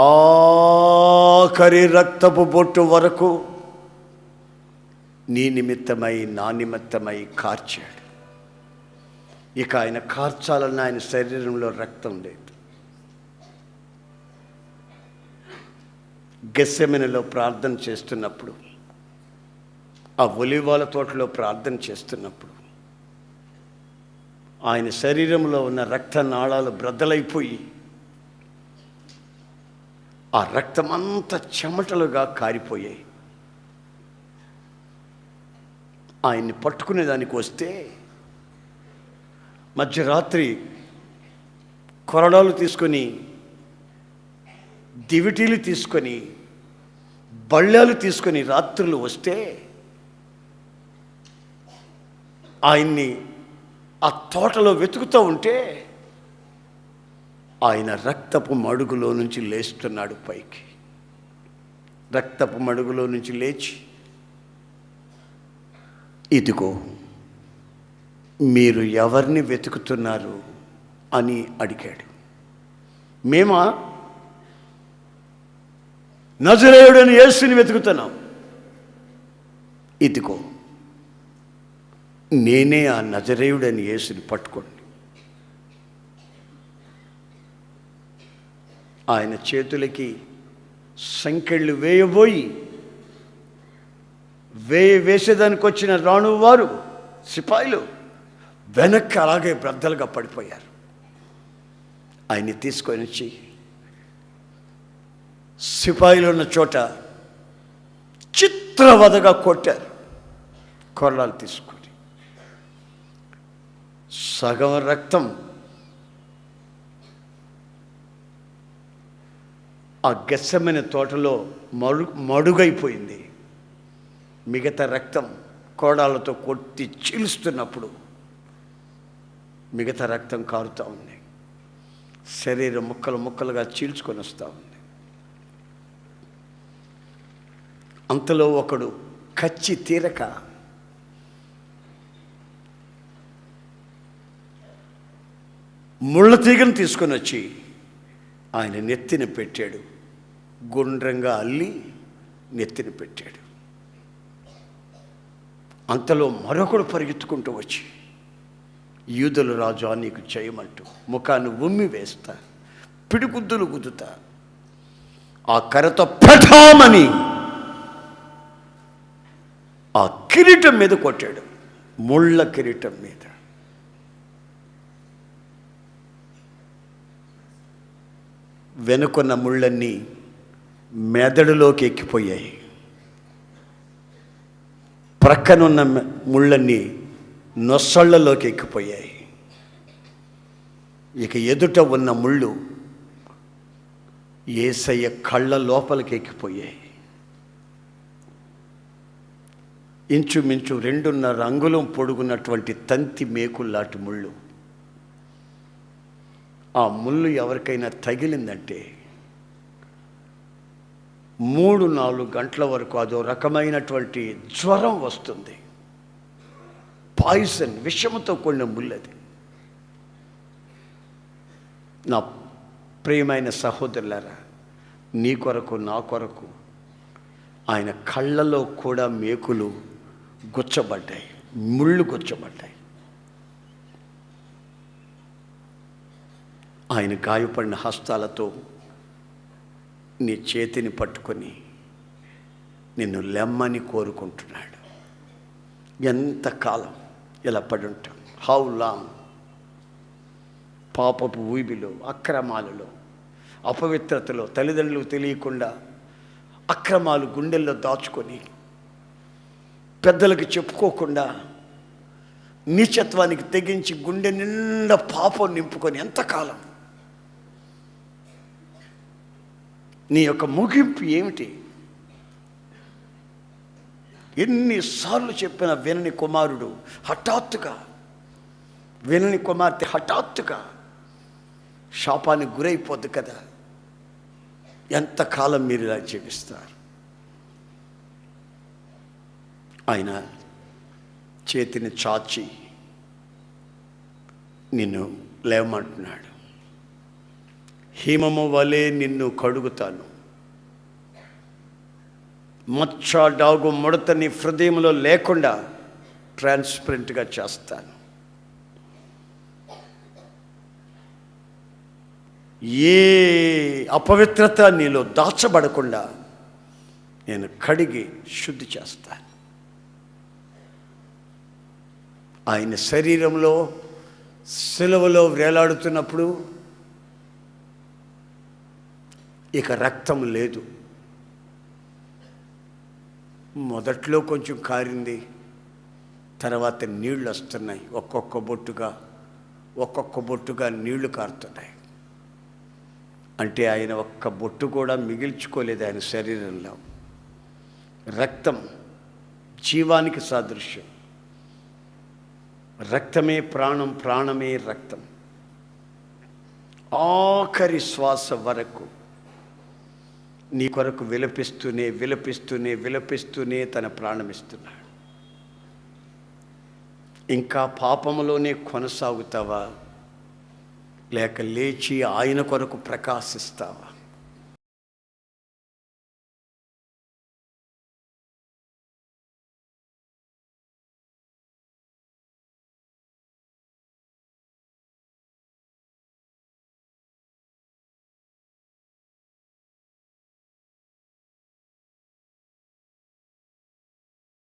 ఆఖరి రక్తపు బొట్టు వరకు నీ నిమిత్తమై నా నిమిత్తమై కార్చాడు. ఇక ఆయన కార్చాలన్న ఆయన శరీరంలో రక్తం లేదు. గెత్సెమనెలో ప్రార్థన చేస్తున్నప్పుడు, ఆ ఒలీవల తోటలో ప్రార్థన చేస్తున్నప్పుడు ఆయన శరీరంలో ఉన్న రక్త నాళాలు బ్రద్దలైపోయి ఆ రక్తమంతా చెమటలుగా కారిపోయాయి. ఆయన్ని పట్టుకునే దానికి వస్తే మధ్యరాత్రి కొరడాలు తీసుకొని, దివిటీలు తీసుకొని, బళ్ళాలు తీసుకొని రాత్రులు వస్తే ఆయన్ని ఆ తోటలో వెతుకుతూ ఉంటే ఆయన రక్తపు మడుగులో నుంచి లేస్తున్నాడు పైకి. రక్తపు మడుగులో నుంచి లేచి, ఇదిగో మీరు ఎవరిని వెతుకుతున్నారు అని అడిగాడు. మేమా నజరేయుడని యేసుని వెతుకుతున్నాం. ఇదిగో నేనే ఆ నజరేయుడని యేసుని పట్టుకోండి. ఆయన చేతులకి సంకెళ్ళు వేయబోయి వేసేదానికి వచ్చిన రాణువారు సిపాయిలు వెనక్కి అలాగే బ్రద్దలుగా పడిపోయారు. ఆయన్ని తీసుకొని వచ్చి సిపాయిలు ఉన్న చోట చిత్రవదగా కొట్టారు. కొరడాలు తీసుకొని సగం రక్తం ఆ గెత్సెమనే తోటలో మడుగైపోయింది. మిగతా రక్తం కోడాలతో కొట్టి చీలుస్తున్నప్పుడు మిగతా రక్తం కారుతూ ఉంది. శరీరం ముక్కలు ముక్కలుగా చీల్చుకొని వస్తూ ఉంది. అంతలో ఒకడు కచ్చి తీరక ముళ్ళ తీగను తీసుకొని వచ్చి ఆయన నెత్తిన పెట్టాడు. గుండ్రంగా అల్లి నెత్తిన పెట్టాడు. అంతలో మరొకడు పరిగెత్తుకుంటూ వచ్చి, యూదుల రాజా నీకు చేయమంటూ ముఖాన్ని ఉమ్మి వేస్తా, పిడిగుద్దులు గుద్దుతా, ఆ కర్రతో పెఠామని ఆ కిరీటం మీద కొట్టాడు. ముళ్ళ కిరీటం మీద. వెనుకున్న ముళ్ళన్నీ మెదడులోకి ఎక్కిపోయాయి. ప్రక్కనున్న ముళ్ళన్నీ నొసళ్ళలోకి ఎక్కిపోయాయి. ఇక ఎదుట ఉన్న ముళ్ళు యేసయ్య కళ్ళ లోపలికి ఎక్కిపోయాయి. ఇంచుమించు 2.5 అంగుళం పొడుగున్నటువంటి తంతి మేకుల్లాంటి ముళ్ళు. ఆ ముళ్ళు ఎవరికైనా తగిలిందంటే 3-4 గంటల వరకు అదో రకమైనటువంటి జ్వరం వస్తుంది. పాయిజన్, విషముతో కూడిన ముళ్ళది. నా ప్రియమైన సహోదరులారా, నీ కొరకు నా కొరకు ఆయన కళ్ళలో కూడా మేకులు గుచ్చబడ్డాయి, ముళ్ళు గుచ్చబడ్డాయి. ఆయన గాయపడిన హస్తాలతో నీ చేతిని పట్టుకొని నిన్ను లెమ్మని కోరుకుంటున్నాడు. ఎంతకాలం ఇలా పడి ఉంటాం? How long? పాపపు ఊబిలో, అక్రమాలలో, అపవిత్రతలో, తల్లిదండ్రులకు తెలియకుండా అక్రమాలు గుండెల్లో దాచుకొని పెద్దలకు చెప్పుకోకుండా నీచత్వానికి తెగించి గుండె నిండా పాపం నింపుకొని ఎంతకాలం? నీ యొక్క ముగింపు ఏమిటి? ఎన్నిసార్లు చెప్పిన వినని కుమారుడు హఠాత్తుగా, వినని కుమార్తె హఠాత్తుగా శాపానికి గురైపోద్ది కదా. ఎంతకాలం మీరు ఇలా జీవిస్తారు? ఆయన చేతిని చాచి నిన్ను లేవమంటున్నాడు. హిమము వలె నిన్ను కడుగుతాను, మచ్చ డాగు ముడత నీ హృదయంలో లేకుండా ట్రాన్స్పరెంట్గా చేస్తాను. ఏ అపవిత్రత నీలో దాచబడకుండా నేను కడిగి శుద్ధి చేస్తాను. ఆయన శరీరంలో సిలువలో వేలాడుతున్నప్పుడు ఇక రక్తం లేదు. మొదట్లో కొంచెం కారింది, తర్వాత నీళ్లు వస్తున్నాయి. ఒక్కొక్క బొట్టుగా నీళ్లు కారుతున్నాయి. అంటే ఆయన ఒక్క బొట్టు కూడా మిగిల్చుకోలేదు. ఆయన శరీరంలో రక్తం జీవానికి సాదృశ్యం. రక్తమే ప్రాణం, ప్రాణమే రక్తం. ఆఖరి శ్వాస వరకు నీ కొరకు విలపిస్తూనే తన ప్రాణమిస్తున్నాడు. ఇంకా పాపములోనే కొనసాగుతావా, లేక లేచి ఆయన కొరకు ప్రకాశిస్తావా?